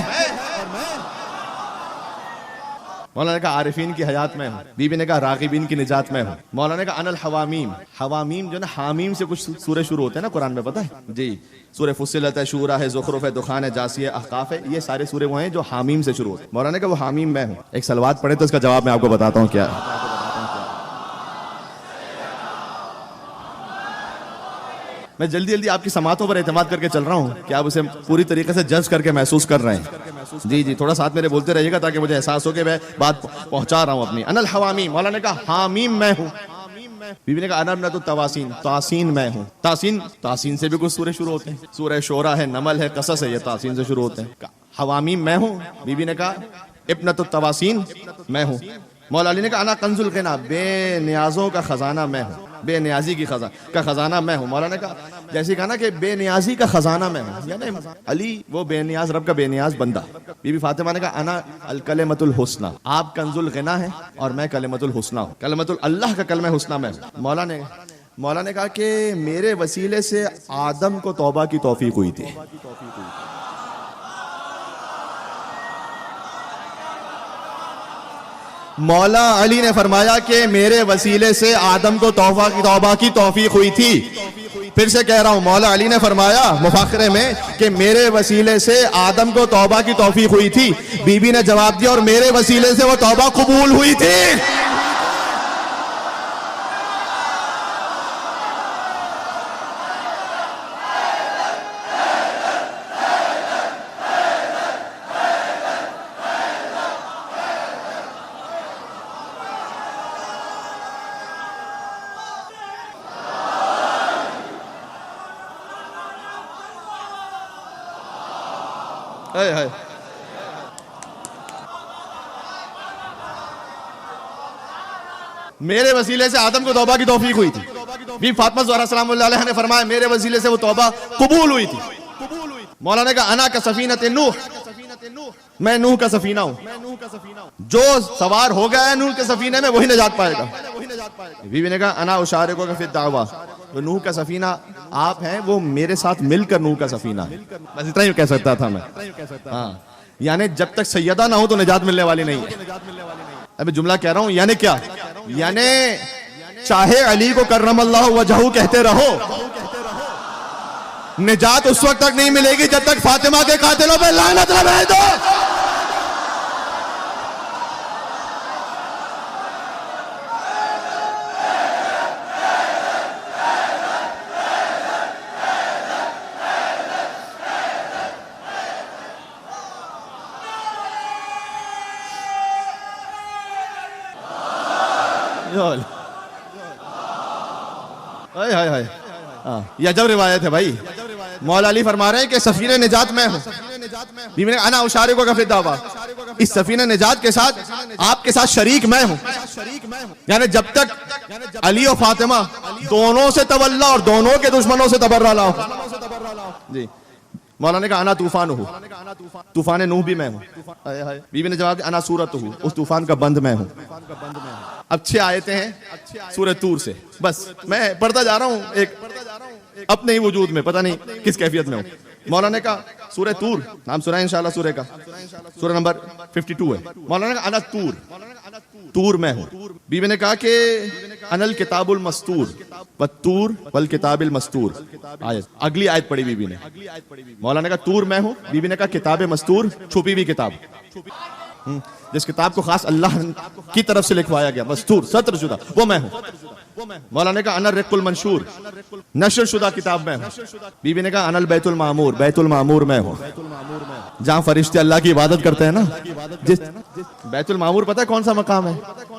مولانا نے کہا عارفین کی حیات میں ہوں، بی بی نے کہا راغبین کی نجات میں ہوں۔ مولانا نے کہا انا الحوامیم، حوامیم جو نا حامیم سے کچھ سورہ شروع ہوتے ہیں نا قرآن میں، پتہ ہے جی، سورہ فصلت ہے، شورا ہے، زخرف ہے، دخان ہے، جاسیہ ہے، احقاف ہے، یہ سارے سورے وہ ہیں جو حامیم سے شروع ہوتے ہیں۔ مولانا نے کہا وہ حامیم میں ہوں۔ ایک سلوات پڑھے تو اس کا جواب میں آپ کو بتاتا ہوں کیا ہے۔ میں جلدی جلدی آپ کی سماعتوں پر اعتماد کر کے چل رہا ہوں کہ آپ اسے پوری طریقے سے جج کر کے محسوس کر رہے ہیں۔ جی جی، تھوڑا ساتھ میرے بولتے رہیے گا تاکہ مجھے احساس ہو کہ میں بات پہنچا رہا ہوں اپنی۔ انا الحوامیم، مولانا نے کہا حامیم میں ہوں۔ بی بی نے کہا انا ابنۃ التواسین، تاسین میں ہوں۔ تاسین سے بھی کچھ سورے شروع ہوتے ہیں، سورہ شورا ہے، نمل ہے، قصص ہے، یہ تاسین سے شروع ہوتے ہیں۔ حوامیم میں ہوں۔ بی بی نے کہا ابنۃ التواسین میں ہوں۔ مولا علی نے کہا انا کنز الغنا، بے نیازوں کا خزانہ میں ہوں، بے نیازی کا خزانہ میں ہوں۔ مولانا نے کہا جیسے کہا نا کہ بے نیازی کا خزانہ میں ہوں، یعنی علی وہ بے نیاز، رب کا بے نیاز بندہ۔ بی بی فاطمہ نے کہا انا الکلمۃ الحسنی، آپ کنز الغنا ہیں اور میں کلمۃ الحسنی ہوں، کلمۃ اللہ کا کلمہ حسنی میں ہوں۔ مولا نے کہا کہ میرے وسیلے سے آدم کو توبہ کی توفیق ہوئی تھی۔ مولا علی نے فرمایا کہ میرے وسیلے سے آدم کو توبہ کی توفیق ہوئی تھی۔ پھر سے کہہ رہا ہوں، مولا علی نے فرمایا مفاخرے میں کہ میرے وسیلے سے آدم کو توبہ کی توفیق ہوئی تھی۔ بی بی نے جواب دیا اور میرے وسیلے سے وہ توبہ قبول ہوئی تھی۔ میرے وسیلے سے آدم کو توبہ کی توفیق ہوئی تھی۔ بی فاطمہ زہرا سلام اللہ علیہ نے فرمایا میرے وسیلے سے وہ توبہ قبول ہوئی تھی۔ مولانا نے کہا انا کا سفینۃ نوح، میں نوح کا سفینہ ہوں، جو سوار ہو گیا ہے نوح کے سفینے میں وہی نجات پائے گا۔ بی بی نے کہا انا اشارکو فی الدعوہ، وہ نوح کا سفینہ آپ ہیں، وہ میرے ساتھ مل کر نوح کا سفینہ ہے۔ بس اتنا ہی کہہ سکتا تھا میں، ہاں، یعنی جب تک سیدہ نہ ہو تو نجات ملنے والی نہیں ہے۔ ابھی جملہ کہہ رہا ہوں، یعنی کیا؟ یعنی چاہے علی کو کرم اللہ وجہہ کہتے رہو، نجات اس وقت تک نہیں ملے گی جب تک فاطمہ کے قاتلوں پہ لعنت نہ بھیج دو۔ یہ عجب روایت ہے بھائی۔ مولا علی فرما رہے ہیں کہ سفینہ نجات میں ہوں، بیوی نے انا اشارکو کا فی الدعوہ، اس سفینہ نجات کے ساتھ آپ کے ساتھ شریک میں ہوں۔ یعنی جب تک علی و فاطمہ دونوں سے تولا اور دونوں کے دشمنوں سے تبرہ نہ ہو۔ جی، مولانا نے کہا انا طوفان ہوں، طوفان نوح بھی میں ہوں۔ بیوی نے جواب دیا انا سورت ہوں، اس طوفان کا بند میں ہوں۔ اب 6 آیتیں ہیں سورہ طور سے، بس میں پڑھتا جا رہا ہوں ایک اپنے ہی وجود میں، پتہ نہیں کس کیفیت میں ہوں۔ مولانا نے کہا سورہ طور، نام سنا ہے انشاءاللہ سورہ کا، سورہ نمبر 52 ہے۔ مولانا نے کہا انا طور، طور میں ہوں۔ بیوی نے کہا کہ انا الکتاب المستور والطور والکتاب المستور۔ اگلی آیت پڑھی بیوی نے، مولانا نے کہا طور میں ہوں، بیوی نے کہا کتاب مستور، چھپی ہوئی کتاب، جس کتاب کو خاص اللہ کی طرف سے لکھوایا گیا، مستور سطر شدہ، وہ میں ہوں۔ مولانا نے کہا انا الرق المنشور، نشر شدہ کتاب میں ہوں۔ بیوی نے کہا انا البیت المعمور، بیت المعمور میں ہوں، جہاں فرشتے اللہ کی عبادت کرتے ہیں نا۔ جس بیت المعمور پتہ ہے کون سا مقام ہے؟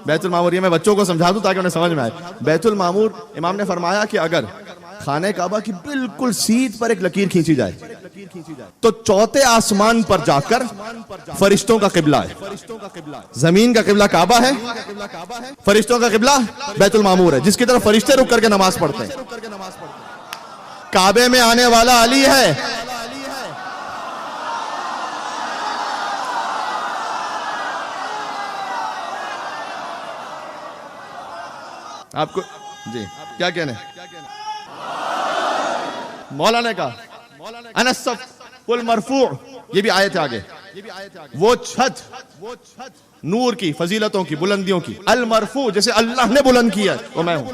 بیت المعمور، یہ میں بچوں کو سمجھا دوں تاکہ انہیں سمجھ میں آئے۔ بیت المعمور، امام نے فرمایا کہ اگر خانہ کعبہ کی بالکل سیدھ پر ایک لکیر کھینچی جائے، تو چوتھے آسمان پر جا کر فرشتوں کا قبلہ ہے. زمین کا قبلہ کعبہ ہے, فرشتوں کا قبلہ بیت المعمور ہے, جس کی طرف فرشتے رک کر کے نماز پڑھتے ہیں. کعبے میں آنے والا علی ہے. آپ کو جی کیا کہنے, مولا نے کہا انا السقف المرفوع, یہ بھی آیت ہے آگے, وہ چھت نور کی, فضیلتوں کی, بلندیوں کی, المرفوع جیسے اللہ نے بلند کیا وہ میں ہوں.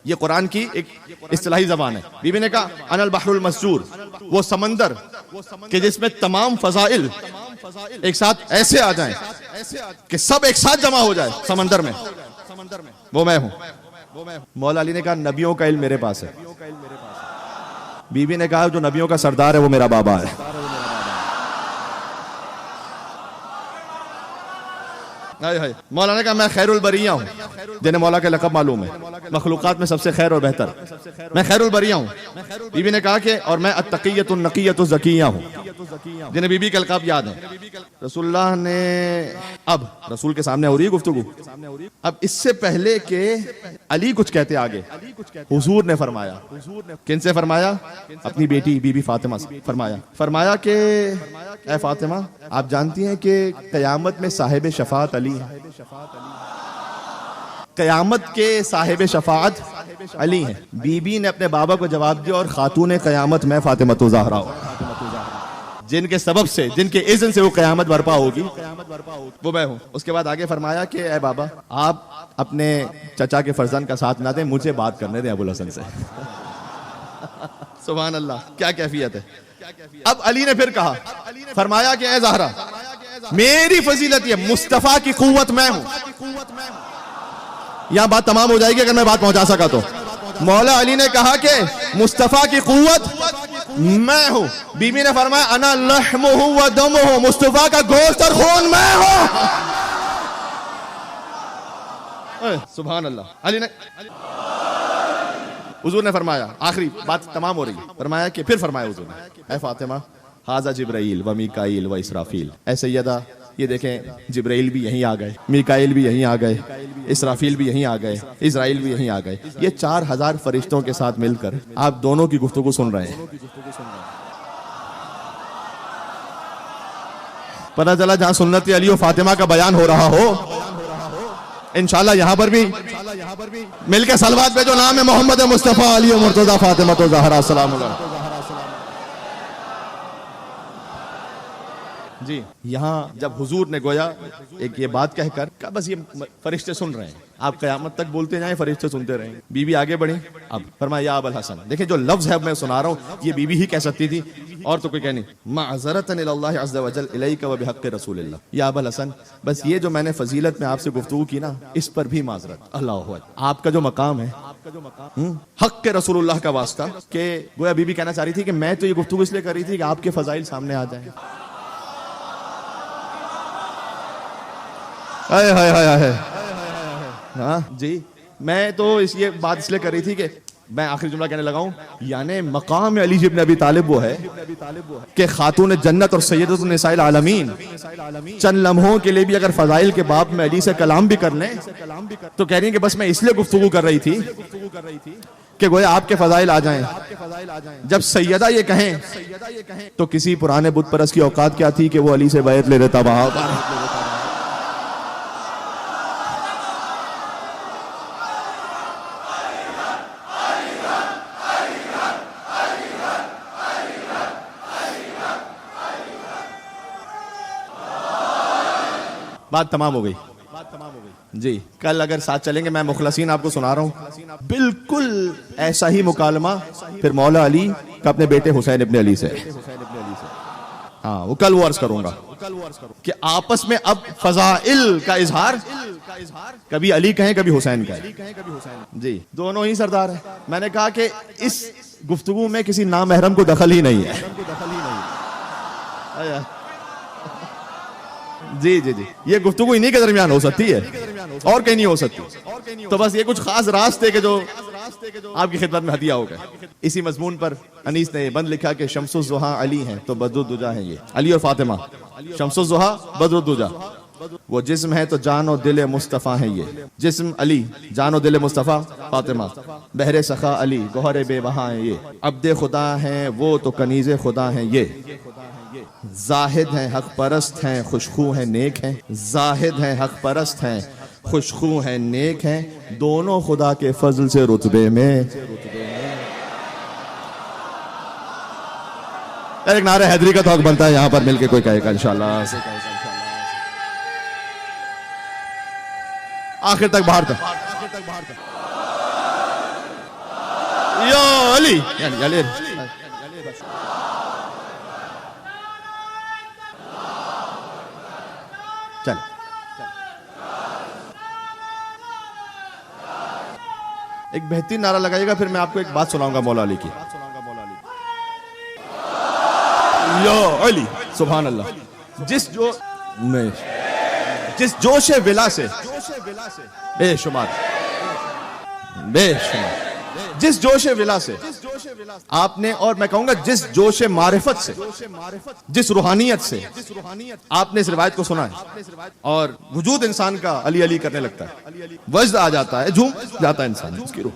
یہ قرآن کی ایک اصطلاحی زبان ہے. بی بی نے کہا انا البحر المسجور, وہ سمندر کہ جس میں تمام فضائل ایک ساتھ ایسے آ جائیں کہ سب ایک ساتھ جمع ہو جائے سمندر میں, وہ میں ہوں. مولا علی نے کہا نبیوں کا علم میرے پاس ہے. بی بی نے کہا جو نبیوں کا سردار ہے وہ میرا بابا ہے. مولا نے کہا میں خیر البریہ ہوں, جنہیں مولا کا لقب معلوم ہے, مخلوقات میں سب سے خیر اور بہتر, میں خیر البریہ ہوں. بی بی نے کہا کہ اور میں التقیۃ النقیۃ الزکیہ ہوں, جنہیں بی بی کے القاب یاد ہیں. رسول اللہ نے اب رسول کے سامنے ہو رہی ہے گفتگو, اب اس سے پہلے کہ علی کچھ کہتے آگے, حضور نے فرمایا. کن سے فرمایا؟ اپنی بیٹی بی بی فاطمہ سے فرمایا کہ اے فاطمہ, آپ جانتی ہیں کہ قیامت میں صاحب شفاعت علی ہے. قیامت کے صاحب شفاعت علی ہیں. بی بی نے اپنے بابا کو جواب دیا اور خاتون قیامت میں فاطمہ الزہرا ہوں, جن کے سبب سے, جن کے اذن سے وہ قیامت برپا ہوگی وہ میں ہوں. اس کے بعد آگے فرمایا کہ اے بابا, آپ اپنے چچا کے فرزند کا ساتھ نہ دیں, مجھے بات کرنے دیں ابو الحسن سے. سبحان اللہ, کیا کیفیت ہے. اب علی نے پھر کہا, فرمایا کہ اے زہرا, میری فضیلت یہ مصطفیٰ کی قوت میں ہوں. یہاں بات تمام ہو جائے گی اگر میں بات پہنچا سکا تو. مولا علی نے کہا کہ مصطفیٰ کی قوت میں ہوں. بی بی نے فرمایا انا لحمہ و دمہ, مصطفیٰ کا گوشت اور خون میں ہوں. سبحان اللہ. علی نے, حضور نے فرمایا, آخری بات تمام ہو رہی ہے, فرمایا کہ پھر فرمایا حضور نے, اے فاطمہ ھذا جبرائیل و میکائیل و اسرافیل. اے سیدہ, یہ دیکھیں جبرائیل بھی یہیں آ گئے, میکائیل بھی یہیں آ گئے, اسرافیل بھی یہیں آ گئے, اسرائیل بھی یہیں آ گئے. یہ 4000 فرشتوں کے ساتھ مل کر آپ دونوں کی گفتگو سن رہے ہیں. پتہ چلا جہاں سنت علی و فاطمہ کا بیان ہو رہا ہو, انشاءاللہ یہاں پر بھی مل کے صلوات پہ جو نام ہے محمد مصطفیٰ علی و مرتضیٰ فاطمہ الزہرا السلام علیکم. جی یہاں جب حضور نے گویا ایک یہ بات کہہ کر کہ بس یہ فرشتے سن رہے ہیں, آپ قیامت تک بولتے جائیں, فرشتے سنتے رہیں. بی بی آگے بڑھی, اب فرمایا یا ابا الحسن. دیکھیں جو لفظ ہے میں سنا رہا ہوں یہ بی بی ہی کہہ سکتی تھی, اور تو کوئی کہہ نہیں. معذرتاً الی اللہ عز وجل الیک و بحق رسول اللہ. یا ابا الحسن, بس یہ جو میں نے فضیلت میں آپ سے گفتگو کی نا, اس پر بھی معذرت. اللہ اکبر. آپ کا جو مقام ہے, حق رسول اللہ کا واسطہ, کہ گویا بی بی کہنا چاہ رہی تھی کہ میں تو یہ گفتگو اس لیے کر رہی تھی کہ آپ کے فضائل سامنے آ جائیں. ہاں جی, میں تو یہ بات اس لیے کر رہی تھی کہ میں آخری جملہ کہنے لگا ہوں, یعنی مقام علی ابن ابی طالب وہ ہے کہ خاتون جنت اور سیدۃ النساء العالمین چند لمحوں کے لیے بھی اگر فضائل کے باب میں علی سے کلام بھی کر لیں تو کہہ رہی ہیں کہ بس میں اس لیے گفتگو کر رہی تھی کہ گویا آپ کے فضائل آ جائیں. جب سیدہ یہ کہیں تو کسی پرانے بت پرست کی اوقات کیا تھی کہ وہ علی سے بیعت لے لیتا وہاں. بات تمام ہو گئی جی. کل اگر ساتھ چلیں گے, میں مخلصین آپ کو سنا رہا ہوں, بالکل ایسا ہی مکالمہ پھر مولا علی کا اپنے بیٹے حسین ابن علی سے. ہاں وہ کل وہ عرض کروں گا کہ آپس میں اب فضائل کا اظہار کبھی علی کہیں کبھی حسین کہیں. جی دونوں ہی سردار ہیں. میں نے کہا کہ اس گفتگو میں کسی نامحرم کو دخل ہی نہیں ہے. جی جی جی, یہ گفتگو انہی کے درمیان ہو سکتی ہے اور کہیں نہیں ہو سکتی. تو بس یہ کچھ خاص راز تھے کہ جو آپ کی خدمت میں ہدیہ ہوگا. اسی مضمون پر انیس نے بند لکھا کہ شمس الضحیٰ علی ہیں تو بدر الدجا ہیں یہ علی اور فاطمہ. شمس الضحیٰ بدر الدجا. وہ جسم ہے تو جان و دل مصطفیٰ ہیں یہ. جسم علی، جان و دل مصطفیٰ فاطمہ. بحر سخا علی، گوہر بے بہا ہیں یہ. عبد خدا ہیں وہ تو کنیز خدا ہیں یہ. زاہد ہیں حق پرست ہیں خوشخو ہیں نیک ہیں. زاہد ہیں حق پرست ہیں خوشخو ہیں نیک ہیں. دونوں خدا کے فضل سے رتبے میں. ایک نعرہ حیدری کا تو حق بنتا ہے یہاں پر مل کے کوئی کہے گا انشاءاللہ. آخر تک باہر تک یا علی علی. چل ایک بہترین نعرہ لگائیے گا، پھر میں آپ کو ایک بات سناؤں گا مولا علی کی. یا علی سبحان اللہ. جس جوش ولا سے بے شمار جس جوش ولا سے آپ نے، اور میں کہوں گا جس جوش معرفت سے، جس روحانیت سے آپ نے اس روایت کو سنا ہے، اور وجود انسان کا علی علی کرنے لگتا ہے، وجد آ جاتا ہے، جھوم جاتا ہے انسان اس کی روح.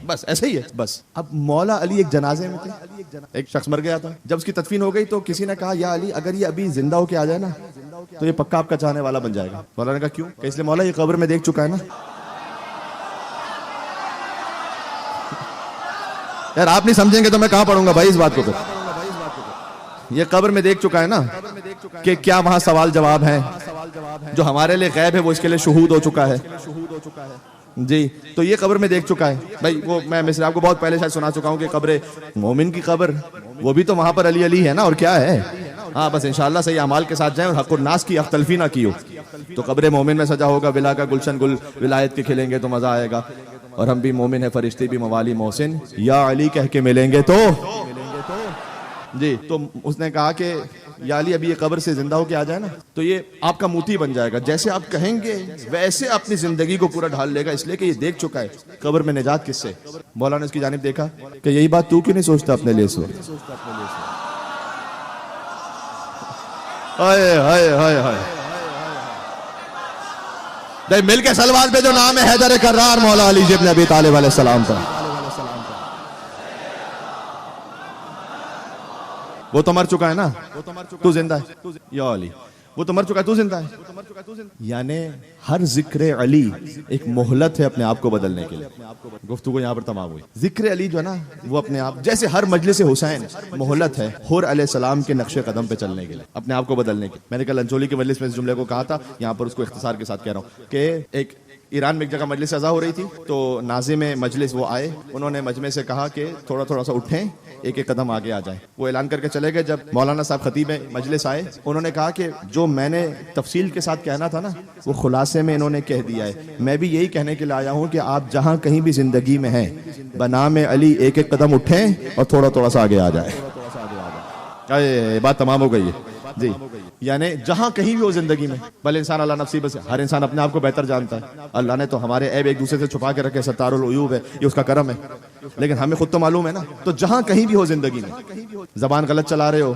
بس ایسے ہی ہے. بس اب مولا علی ایک جنازے میں تھے، ایک شخص مر گیا تھا. جب اس کی تدفین ہو گئی تو کسی نے کہا یا علی اگر یہ ابھی زندہ ہو کے آ جائے نا تو یہ پکا آپ کا چاہنے والا بن جائے گا. مولا نے کہا کیوں؟ کہ اس لیے مولا یہ قبر میں دیکھ چکا ہے نا. یار آپ نہیں سمجھیں گے تو میں کہاں پڑھوں گا بھائی اس بات کو. پھر یہ قبر میں دیکھ چکا ہے نا کہ کیا وہاں سوال جواب ہیں. جو ہمارے لیے غیب ہے وہ اس کے لیے شہود ہو چکا ہے. جی تو یہ قبر میں دیکھ چکا ہے بھائی. وہ میں مصر آپ کو بہت پہلے شاید سنا چکا ہوں کہ قبر مومن کی قبر وہ بھی تو وہاں پر علی علی ہے نا. اور کیا ہے؟ ہاں بس انشاءاللہ صحیح اعمال کے ساتھ جائیں اور حق الناس کی اختلفی نہ کی ہو. تو قبر مومن میں سجا ہوگا، ولا کا گلشن گل ولایت کے کھلیں گے تو مزہ آئے گا. اور ہم بھی مومن ہیں، فرشتے بھی موالی محسن، یا علی کہہ کے ملیں گے تو. جی تو اس نے کہا کہ یا علی ابھی یہ قبر سے زندہ ہو کے آ جائے نا تو یہ آپ کا موتی بن جائے گا. جیسے آپ کہیں گے ویسے اپنی زندگی کو پورا ڈھال لے گا، اس لیے کہ یہ دیکھ چکا ہے قبر میں نجات کس سے. مولا نے اس کی جانب دیکھا کہ یہی بات تو کیوں نہیں سوچتا اپنے لیے اس وقت. ہائے ہائے ہائے ہائے. مل کے سلوات پہ جو نام ہے حیدر کرار مولا علی ابن ابی طالب علیہ السلام پر. وہ تو مر چکا ہے نا، تو زندہ ہے. یا علی وہ تو مر چکا ہے، تو زندہ ہے. یعنی ہر ذکر علی ایک مہلت ہے اپنے آپ کو بدلنے کے لیے. گفتگو یہاں پر تمام ہوئی. ذکر علی جو ہے نا وہ اپنے آپ، جیسے ہر مجلس حسین مہلت ہے حور علیہ السلام کے نقش قدم پہ چلنے کے لیے، اپنے آپ کو بدلنے کے. میں نے کل انچولی کے مجلس میں اس جملے کو کہا تھا، یہاں پر اس کو اختصار کے ساتھ کہہ رہا ہوں کہ ایک ایران میں ایک جگہ مجلس اذا ہو رہی تھی تو ناظم مجلس وہ آئے، انہوں نے مجمع سے کہا کہ تھوڑا تھوڑا سا اٹھیں، ایک ایک قدم آگے آ جائیں. وہ اعلان کر کے چلے گئے. جب مولانا صاحب خطیب مجلس آئے انہوں نے کہا کہ جو میں نے تفصیل کے ساتھ کہنا تھا نا وہ خلاصے میں انہوں نے کہہ دیا ہے. میں بھی یہی کہنے کے لیے آیا ہوں کہ آپ جہاں کہیں بھی زندگی میں ہیں بنام علی ایک ایک قدم اٹھیں اور تھوڑا تھوڑا سا آگے آ جائیں. بات تمام ہو گئی ہے. جی یعنی جہاں کہیں بھی ہو زندگی میں، بل انسان اللہ نفسی بس، ہر انسان اپنے آپ کو بہتر جانتا ہے. اللہ نے تو ہمارے عیب ایک دوسرے سے چھپا کے رکھے، ستار العیوب ہے، یہ اس کا کرم ہے. لیکن ہمیں خود تو معلوم ہے نا. تو جہاں کہیں بھی ہو زندگی میں، زبان غلط چلا رہے ہو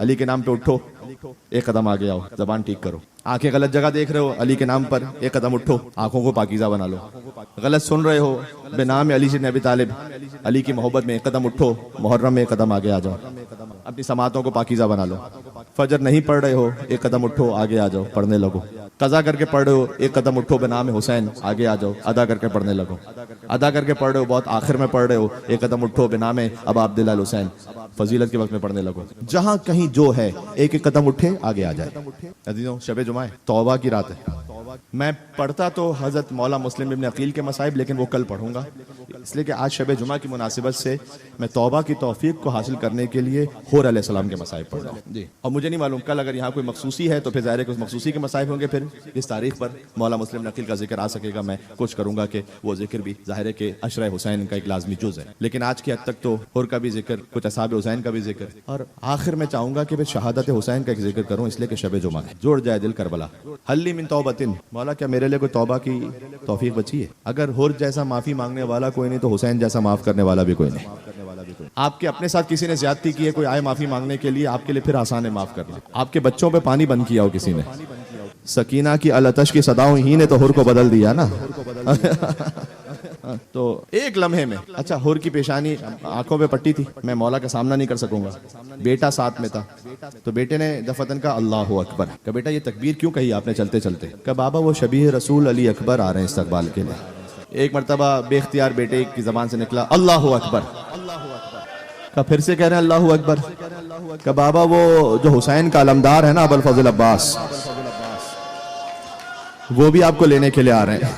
علی کے نام پہ اٹھو، ایک قدم آگے آؤ، زبان ٹھیک کرو. آنکھیں غلط جگہ دیکھ رہے ہو علی کے نام پر، ایک قدم اٹھو، آنکھوں کو پاکیزہ بنا لو. غلط سن رہے ہو بے نام علی سے ابی طالب، علی کی محبت میں ایک قدم اٹھو، محرم میں ایک قدم آگے آ جاؤ، اپنی سماعتوں کو پاکیزہ بنا لو. فجر نہیں پڑھ رہے ہو ایک قدم اٹھو، آگے آ جاؤ، پڑھنے لگو. قضا کر کے پڑھ رہے ہو ایک قدم اٹھو بے نام حسین، آگے آ جاؤ، ادا کر کے پڑھنے لگو. ادا کر کے پڑھ رہے ہو بہت آخر میں پڑھ رہے ہو، ایک قدم اٹھو بے نام ابا عبداللہ الحسین، فضیلت کے وقت میں پڑھنے لگو. جہاں کہیں جو ہے ایک ایک قدم اٹھے آگے آ جائے. عزیزوں شب جمعہ ہے، توبہ کی رات ہے. میں پڑھتا تو حضرت مولا مسلم ابن عقیل کے مصائب، لیکن وہ کل پڑھوں گا اس لیے کہ آج شب جمعہ کی مناسبت سے میں توبہ کی توفیق کو حاصل کرنے کے لیے حور علیہ السلام کے مصائب پڑھ رہا ہوں. جی اور مجھے نہیں معلوم کل اگر یہاں کوئی مخصوصی ہے تو پھر ظاہر ہے کہ اس مخصوصی کے مصائب ہوں گے. پھر اس تاریخ پر مولا مسلم ابن عقیل کا ذکر آ سکے گا. میں کوشش کروں گا کہ وہ ذکر بھی ظاہر ہے کہ عشرہ حسین کا ایک لازمی جز ہے، لیکن آج کی حد تک تو حور کا بھی ذکر، کچھ اصحاب حسین کا بھی ذکر، اور آخر میں چاہوں گا کہ پھر شہادت حسین کا ایک ذکر کروں اس لیے کہ شب جمعہ ہے. جوڑ جائے دل کربلا. حلی من توبۃ، مولا کیا میرے لیے کوئی توبہ کی توفیق بچی ہے؟ اگر حور جیسا معافی مانگنے والا کوئی نہیں نہیں تو حسین جیسا معاف کرنے والا بھی کوئی نہیں. آپ کے اپنے ساتھ کسی نے زیادتی کی ہے, کوئی آئے معافی مانگنے کے لیے, آپ کے لیے پھر آسان ہے معاف کرنا. آپ کے بچوں پہ پانی بند کیا ہو کسی نے, سکینہ کی الاتش کی صداؤں ہی نے تو حر کو بدل دیا نا. تو ایک لمحے میں, اچھا حر کی پیشانی آنکھوں پہ پٹی تھی, میں مولا کا سامنا نہیں کر سکوں گا, بیٹا ساتھ میں تھا, تو بیٹے نے دفتن کہا اللہ اکبر. کہ بیٹا یہ تکبیر کیوں کہی آپ نے چلتے چلتے؟ کہ بابا وہ شبیہ رسول علی اکبر آ رہے ہیں استقبال کے لیے. ایک مرتبہ بے اختیار بیٹے کی زبان سے نکلا اللہ اکبر. کہ پھر سے کہہ رہے ہیں اللہ اکبر. کہ بابا وہ جو حسین کا علمدار ہے نا ابو الفضل عباس, وہ بھی آپ کو لینے کے لیے آ رہے ہیں.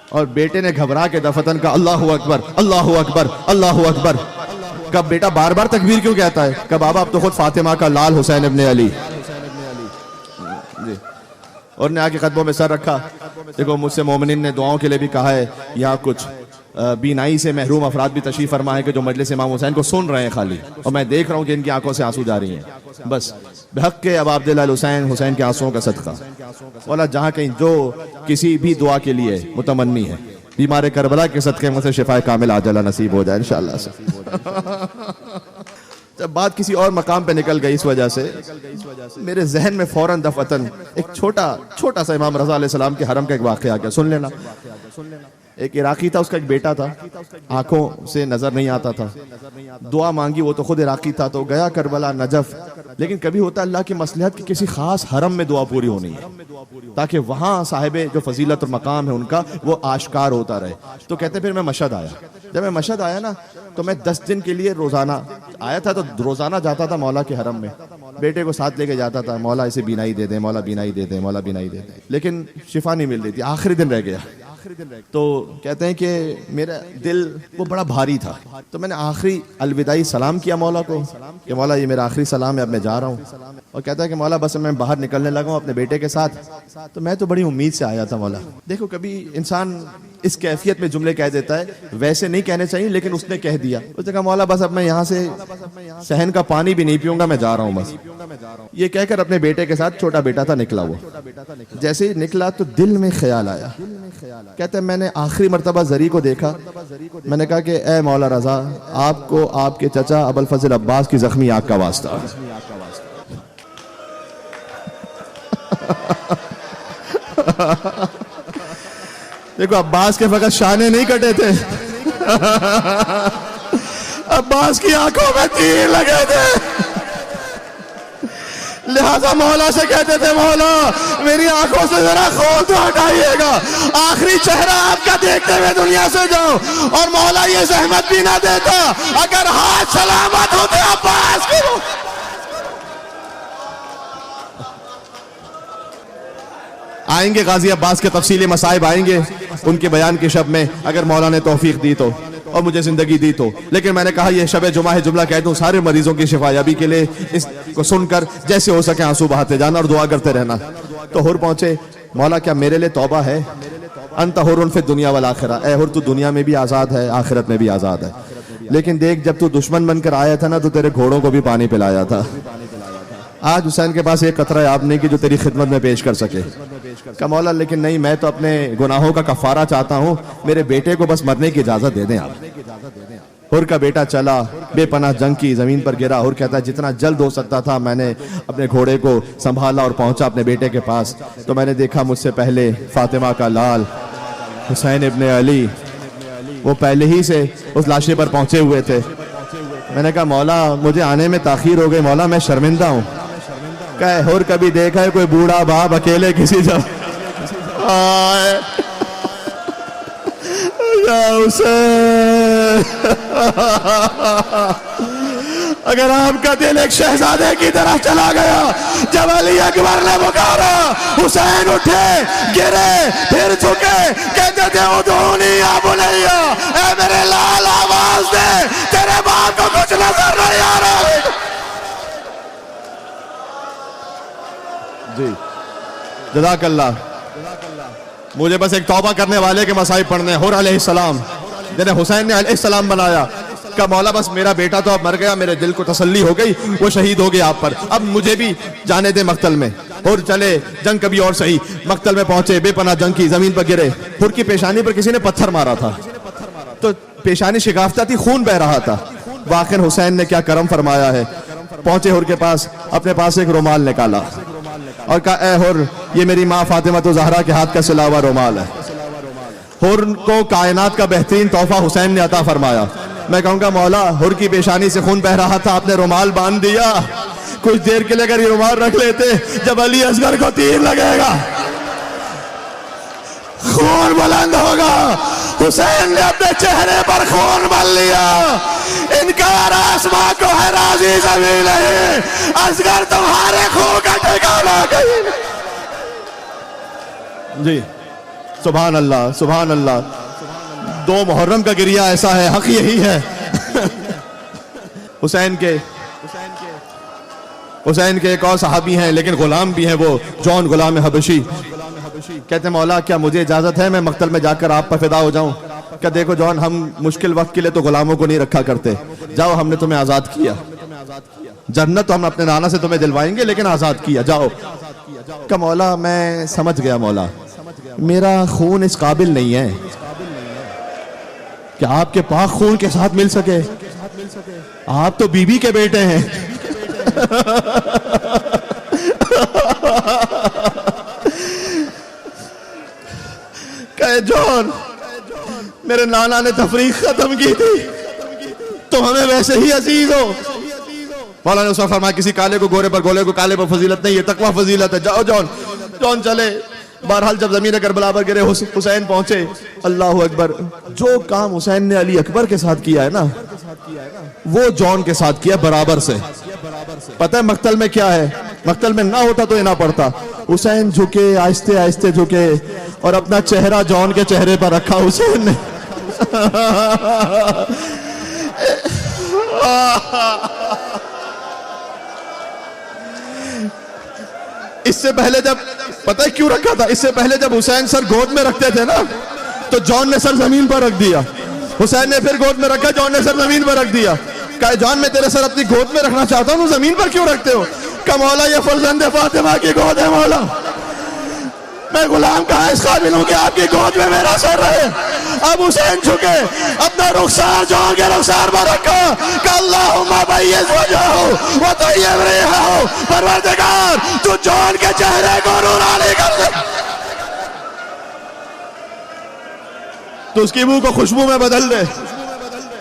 اور بیٹے نے گھبرا کے دفتن کا اللہ اکبر اللہ اکبر اللہ اکبر. کب بیٹا بار بار تکبیر کیوں کہتا ہے؟ کہ بابا اب تو خود فاطمہ کا لال حسین ابن علی جی. اور نے آ کے قدموں میں سر رکھا. دیکھو مجھ سے مومنین نے دعاؤں کے لیے بھی کہا ہے, یہاں کچھ بینائی سے محروم افراد بھی تشریف فرما ہے کہ جو مجلس امام حسین کو سن رہے ہیں خالی, اور میں دیکھ رہا ہوں کہ ان کی آنکھوں سے آنسو جا رہی ہیں. بس بحق کے اب عبداللہ الحسین, حسین کے آنسوؤں کا صدقہ والا جہاں کہیں جو کسی بھی دعا کے لیے متمنی ہے, بیمار کربلا کے صدقے میں سے شفا کامل عاجلہ نصیب ہو جائے انشاءاللہ سے. جب بات کسی اور مقام پہ نکل گئی اس وجہ سے میرے ذہن میں فوراً دفعتاً ایک چھوٹا سا امام رضا علیہ السلام کے حرم کا ایک واقعہ آ گیا. سن لینا. ایک عراقی تھا, اس کا ایک بیٹا تھا, آنکھوں سے نظر نہیں آتا تھا. دعا مانگی, وہ تو خود عراقی تھا, تو گیا کربلا نجف. لیکن کبھی ہوتا اللہ کی مصلحت کی کسی خاص حرم میں دعا پوری ہونی ہے تاکہ وہاں صاحب جو فضیلت اور مقام ہے ان کا وہ آشکار ہوتا رہے. تو کہتے پھر میں مشہد آیا. جب میں مشہد آیا نا تو میں 10 دن کے لیے روزانہ آیا تھا, تو روزانہ جاتا تھا مولا کے حرم میں, بیٹے کو ساتھ لے کے جاتا تھا, مولا اسے بینائی دے دیں, مولا بینائی دے دیں, مولا بینائی دے دیں. لیکن شفا نہیں مل رہی تھی. آخری دن رہ گیا. تو کہتے ہیں کہ میرا دل وہ بڑا بھاری تھا, تو میں نے آخری الوداعی سلام کیا مولا کو کہ مولا یہ میرا آخری سلام ہے, اب میں جا رہا ہوں. اور کہتا ہے کہ مولا بس میں باہر نکلنے لگا ہوں اپنے بیٹے کے ساتھ. تو میں تو بڑی امید سے آیا تھا مولا. دیکھو کبھی انسان اس کیفیت میں جملے کہہ دیتا ہے, ویسے نہیں کہنے چاہیے لیکن اس نے کہہ دیا. اس نے کہا مولا بس اب میں یہاں سے صحن کا پانی بھی نہیں پیوں گا, میں جا رہا ہوں بس. یہ کہہ کر اپنے بیٹے کے ساتھ, چھوٹا بیٹا تھا, نکلا. وہ جیسے ہی نکلا تو دل میں خیال آیا. کہتے ہیں میں نے آخری مرتبہ زری کو دیکھا, میں نے کہا کہ اے مولا رضا, آپ کو آپ کے چچا ابو الفضل عباس کی زخمی آنکھ کا واسطہ. دیکھو عباس کے فقط شانے نہیں کٹے تھے, عباس کی آنکھوں میں تیر لگے تھے. لہذا مولا سے کہتے تھے مولا میری آنکھوں سے ذرا خون تو ہٹائیے گا, آخری چہرہ آپ کا دیکھتے ہوئے دنیا سے جاؤں. اور مولا یہ زحمت بھی نہ دیتا اگر ہاتھ سلامت ہوتے عباس کی. آئیں گے غازی عباس کے تفصیلی مصائب آئیں گے ان کے بیان کی شب میں, اگر مولا نے توفیق دی تو اور مجھے زندگی دی تو. لیکن میں نے کہا یہ شب جمعہ ہے, جملہ کہہ دوں سارے مریضوں کی شفا یابی کے لیے اس کو سن کر جیسے ہو سکے آنسو بہاتے جانا اور دعا کرتے رہنا. تو حر پہنچے, مولا کیا میرے لیے توبہ ہے؟ انت حر فی الدنیا والآخرہ, اے حر تو دنیا میں بھی آزاد ہے, آخرت میں بھی آزاد ہے. لیکن دیکھ جب تو دشمن بن کر آیا تھا نا تو تیرے گھوڑوں کو بھی پانی پلایا تھا. آج حسین کے پاس ایک قطرہ آپ نے کی جو تیری خدمت میں پیش کر سکے. کہ مولا لیکن نہیں, میں تو اپنے گناہوں کا کفارہ چاہتا ہوں, میرے بیٹے کو بس مرنے کی اجازت دے دیں آپ. حر کا بیٹا چلا, بے پناہ جنگ کی زمین پر گرا. حر کہتا ہے جتنا جلد ہو سکتا تھا میں نے اپنے گھوڑے کو سنبھالا اور پہنچا اپنے بیٹے کے پاس. تو میں نے دیکھا مجھ سے پہلے فاطمہ کا لال حسین ابن علی وہ پہلے ہی سے اس لاشے پر پہنچے ہوئے تھے. میں نے کہا مولا مجھے آنے میں تاخیر ہو گئی, مولا میں شرمندہ ہوں. کہ حر کبھی دیکھا ہے کوئی بوڑھا باپ اکیلے کسی جگہ اگر آپ کا دل ایک شہزادے کی طرح چلا گیا. جب علی اکبر نے پکارا, حسین اٹھے, گرے, پھر جھکے, کہتے تھے ادعونی یا بنیا, اے میرے لال آواز دے, تیرے باپ کو کچھ نظر نہیں آ رہا. جی جزاک اللہ. مجھے بس ایک توبہ کرنے والے کے مصائب پڑھنے. حر علیہ السلام جنہیں حسین نے علیہ السلام بنایا, کہ مولا بس میرا بیٹا تو اب مر گیا, میرے دل کو تسلی ہو گئی, وہ شہید ہو گیا آپ پر, اب مجھے بھی جانے دے مقتل میں. اور چلے جنگ کبھی اور صحیح، مقتل میں پہنچے، بے پناہ جنگ کی، زمین پر گرے، حر کی پیشانی پر کسی نے پتھر مارا تھا تو پیشانی شکافتہ تھی، خون بہ رہا تھا. واقعاً حسین نے کیا کرم فرمایا ہے، پہنچے حر کے پاس، اپنے پاس ایک رومال نکالا اور کہا اے حر، یہ میری ماں فاطمہ زہرا کے ہاتھ کا سلا ہوا رومال ہے. حر کو کائنات کا بہترین تحفہ حسین نے عطا فرمایا. میں کہوں گا مولا، حر کی پیشانی سے خون بہ رہا تھا، آپ نے رومال باندھ دیا. کچھ دیر کے لیے اگر یہ رومال رکھ لیتے، جب علی اصغر کو تیر لگے گا خون بلند ہوگا. حسین نے اپنے چہرے پر خون بل لیا. انکار آسماں کو ہے، راضی زمین نہیں، اصغر تمہارے خون کا ٹھکانہ کہیں نہیں. جی سبحان اللہ، سبحان اللہ. 2 محرم کا گریہ ایسا ہے، حق یہی ہے. حسین کے ایک اور صحابی ہیں لیکن غلام بھی ہیں، وہ جون غلام حبشی. کہتے ہیں مولا کیا مجھے اجازت ہے میں مقتل میں جا کر آپ پر فدا ہو جاؤں؟ کہ دیکھو جون، ہم مشکل وقت کے لیے تو غلاموں کو نہیں رکھا کرتے، جاؤ ہم نے تمہیں آزاد کیا، جنت تو ہم اپنے نانا سے تمہیں دلوائیں گے لیکن آزاد کیا، جاؤ. کہ مولا میں سمجھ گیا مولا، میرا خون اس قابل نہیں ہے کہ آپ کے پاک خون کے ساتھ مل سکے، آپ تو بی بی کے بیٹے ہیں. کہ جون، میرے نانا نے تفریق ختم کی تھی، تو ہمیں ویسے ہی عزیز ہو. مولا نے اس وقت فرمایا کسی کالے کو گورے پر، گولے کو کالے پر فضیلت نہیں، یہ تقویٰ فضیلت ہے. جاؤ جون. جون چلے. بہرحال جب زمین کربلا پر گرے، حسین پہنچے. اللہ اکبر، جو کام حسین نے علی اکبر کے ساتھ کیا ہے نا، وہ جون کے ساتھ کیا برابر سے. پتہ ہے مقتل میں کیا ہے؟ مقتل میں نہ ہوتا تو یہ نہ پڑتا. حسین جھکے، آہستے آہستے جھکے اور اپنا چہرہ جون کے چہرے پر رکھا حسین نے. اس سے پہلے جب، پتہ ہے کیوں رکھا تھا؟ اس سے پہلے جب حسین سر گود میں رکھتے تھے نا، تو جون نے سر زمین پر رکھ دیا. حسین نے پھر گود میں رکھا، جون نے سر زمین پر رکھ دیا. کہا جون میں تیرے سر اپنی گود میں رکھنا چاہتا ہوں، زمین پر کیوں رکھتے ہو؟ کہ مولا یہ فرزند فاطمہ کی گود ہے مولا، میں غلام کا اس قابل ہوں کہ آپ کی گود میں میرا سر رہے. اب حسین جھکے، اپنا رخسار جون کے رخسار پر رکھا کہ اللہم بیض وجہہ وطیب ریحہ، پروردگار تو جون کے چہرے کو نورانی کر دے، تو اس کی منہ کو خوشبو میں بدل دے.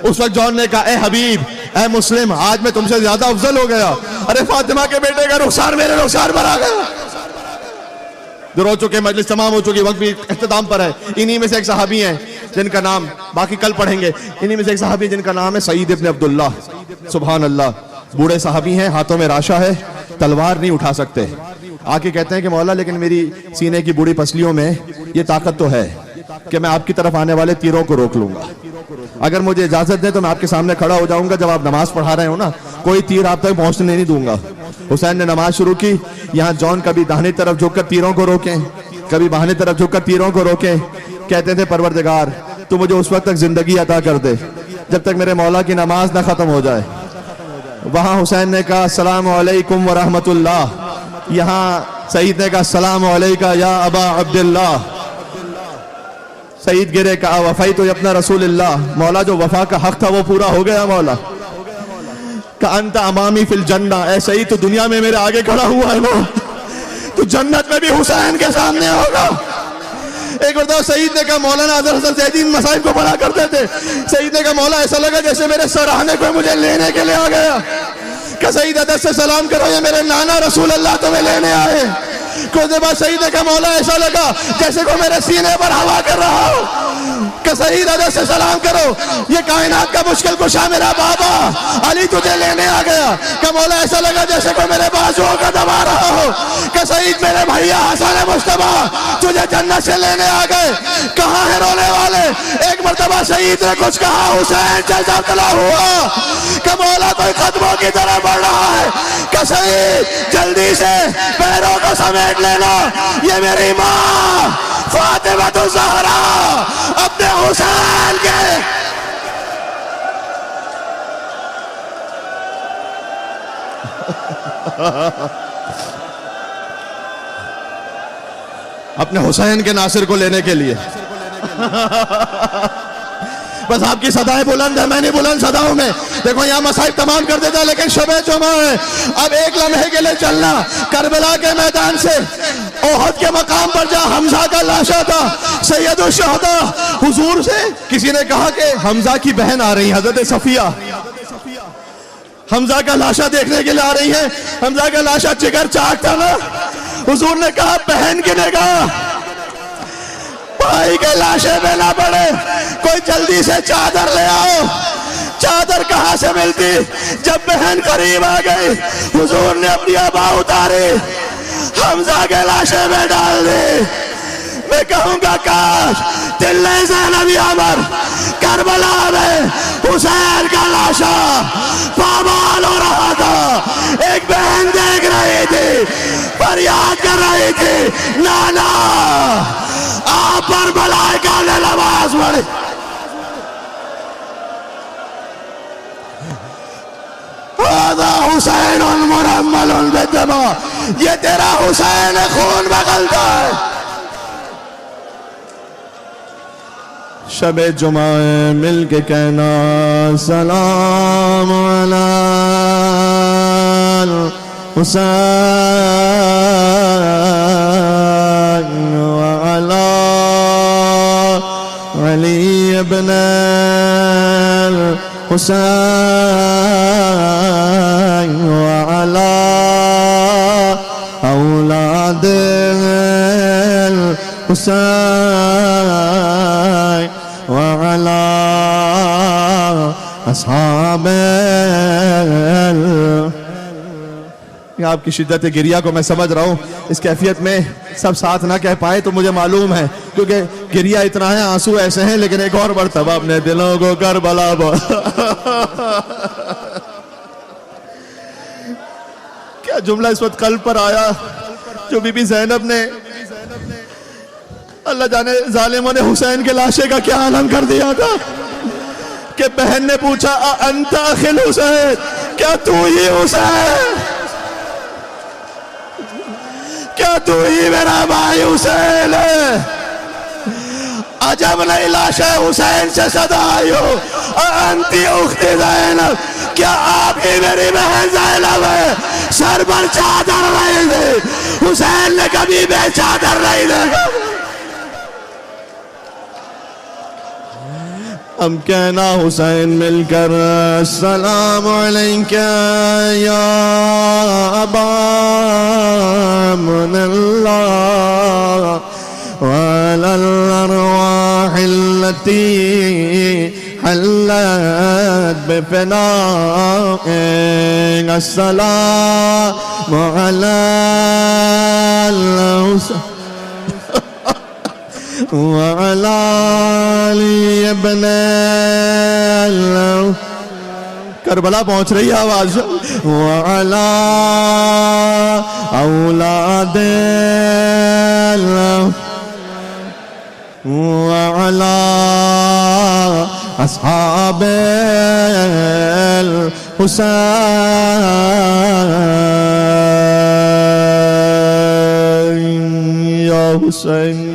اس وقت جون نے کہا اے حبیب، اے مسلم، آج میں تم سے زیادہ افضل ہو گیا. ارے فاطمہ کے بیٹے کا رخسار میرے رخسار پر آ گیا. رو چکے، مجلس تمام ہو چکی، وقت بھی اختتام پر ہے. انہی میں سے ایک صحابی ہیں جن کا نام، باقی کل پڑھیں گے، انہی میں سے ایک صحابی جن کا نام ہے سعید ابن عبداللہ. سبحان اللہ. بوڑھے صحابی ہیں، ہاتھوں میں راشا ہے، تلوار نہیں اٹھا سکتے. آ کے کہتے ہیں کہ مولا لیکن میری سینے کی بوڑھی پسلیوں میں یہ طاقت تو ہے کہ میں آپ کی طرف آنے والے تیروں کو روک لوں گا. اگر مجھے اجازت دیں تو میں آپ کے سامنے کھڑا ہو جاؤں گا، جب آپ نماز پڑھا رہے ہو نا، کوئی تیر آپ تک پہنچنے نہیں دوں گا. حسین نے نماز شروع کی. یہاں جون کبھی داہنی طرف جھک کر تیروں کو روکیں، کبھی بائیں طرف جھک کر تیروں کو روکیں. کہتے تھے پروردگار تو مجھے اس وقت تک زندگی عطا کر دے جب تک میرے مولا کی نماز نہ ختم ہو جائے. وہاں حسین نے کہا السلام علیکم ورحمت اللہ، یہاں سعید نے کہا السلام علیکہ یا ابا عبداللہ. سعید گرے، کہا وفیت اپنا رسول اللہ، مولا جو وفا کا حق تھا وہ پورا ہو گیا مولا. کہ انت امامی فی الجنہ، اے سعید تو دنیا میں میرے آگے کھڑا ہوا ہے، وہ تو جنت میں بھی حسین کے سامنے ہوگا. ایک مرتبہ سعید نے کہا مولانا اظہر حسن سعیدی مصائب کو پڑھا کرتے تھے. سعید نے کہا مولا ایسا لگا جیسے میرے سراہنے کو مجھے لینے کے لیے آ گیا. کہ سعید ادب سے سلام کرو، یہ میرے نانا رسول اللہ تمہیں لینے آئے. کچھ دیر بعد سعید نے کہا مولا ایسا لگا جیسے کوئی میرے سینے پر ہوا کر رہا ہو. کہ سعید ادب سے سلام کرو، یہ کائنات کا مشکل کشا میرا بابا علی تجھے لینے آ گیا. کہ مولا ایسا لگا جیسے کوئی میرے بازوؤں کا دبا رہا ہو. کہ سعید میرے بھیا حسن مجتبیٰ تجھے جنت سے لینے آ گئے. کہاں ہے رونے والے؟ ایک مرتبہ سعید نے کچھ کہا، حسین جیسا طلع ہوا کہ مولا کوئی قدموں کی طرح بڑھ رہا ہے. کہ سعید جلدی سے پیروں کو سمیٹ لینا، یہ میری ماں فاطمہ زہرا اپنے حسین کے اپنے حسین کے ناصر کو لینے کے لیے. بس آپ کی صدائیں بلند ہیں، میں نہیں بلند صداؤں میں. دیکھو یہاں مصائب تمام کر دیتا لیکن شب جمعہ ہے. اب ایک لمحے کے لیے چلنا کربلا کے میدان سے احد کے مقام پر جہاں حمزہ کا لاشا تھا، سید الشہداء. حضور سے کسی نے کہا کہ حمزہ کی بہن آ رہی ہے، حضرت صفیہ حمزہ کا لاشا دیکھنے کے لیے آ رہی ہے. حمزہ کا لاشا جگر چاک تھا نا. حضور نے کہا بہن کی نگاہ بھائی کے لاشے میں نہ پڑے، کوئی جلدی سے چادر لے آؤ. چادر کہاں سے ملتی؟ جب بہن قریب آ گئی حضور نے اپنی عبا اتاری، حمزہ کے لاشے میں ڈال دی. میں کہوں گا کاش دل زینب عمر کربلا میں حسین کا لاشا پامال ہو رہا تھا. ایک بہن دیکھ رہی تھی، فریاد کر رہی تھی، نانا آپ پر ملائکہ نے نماز پڑھی. هذا حسین مرمل بالدماء، یہ تیرا حسین خون بغلتا ہے. شب جمعہ مل کے کہنا سلام علی الحسین وعلی علی ابن الحسین وعلی اولاد الحسین وعلى اصحاب. آپ کی شدت گریہ کو میں سمجھ رہا ہوں. اس کیفیت میں سب ساتھ نہ کہہ پائے تو مجھے معلوم ہے، کیونکہ گریہ اتنا ہے، آنسو ایسے ہیں. لیکن ایک اور مرتبہ اپنے دلوں کو کربلا کیا جملہ اس وقت قلب پر آیا جو بی بی زینب نے، اللہ جانے ظالموں نے حسین کے لاشے کا کیا عالم کر دیا تھا کہ بہن نے پوچھا انت اخی حسین، کیا تو ہی حسین، کیا تو ہی میرا بھائی حسین ہے؟ عجب نہیں لاشے حسین سے صدا آئی ہو، انتی اخت زینب، کیا آپ ہی میری بہن زینب ہے؟ سر پر چادر نہیں دی، حسین نے کبھی بے چادر نہیں دیکھا. ہم کہنا حسین مل کر السلام علیکہ یا ابا من اللہ وعلی الارواح التي حلت بفنائك السلام علی الحسین وعلى علي ابن کربلا پہنچ رہی ہے آواز. وعلى اولاد وعلى اصحاب الحسین. یا حسین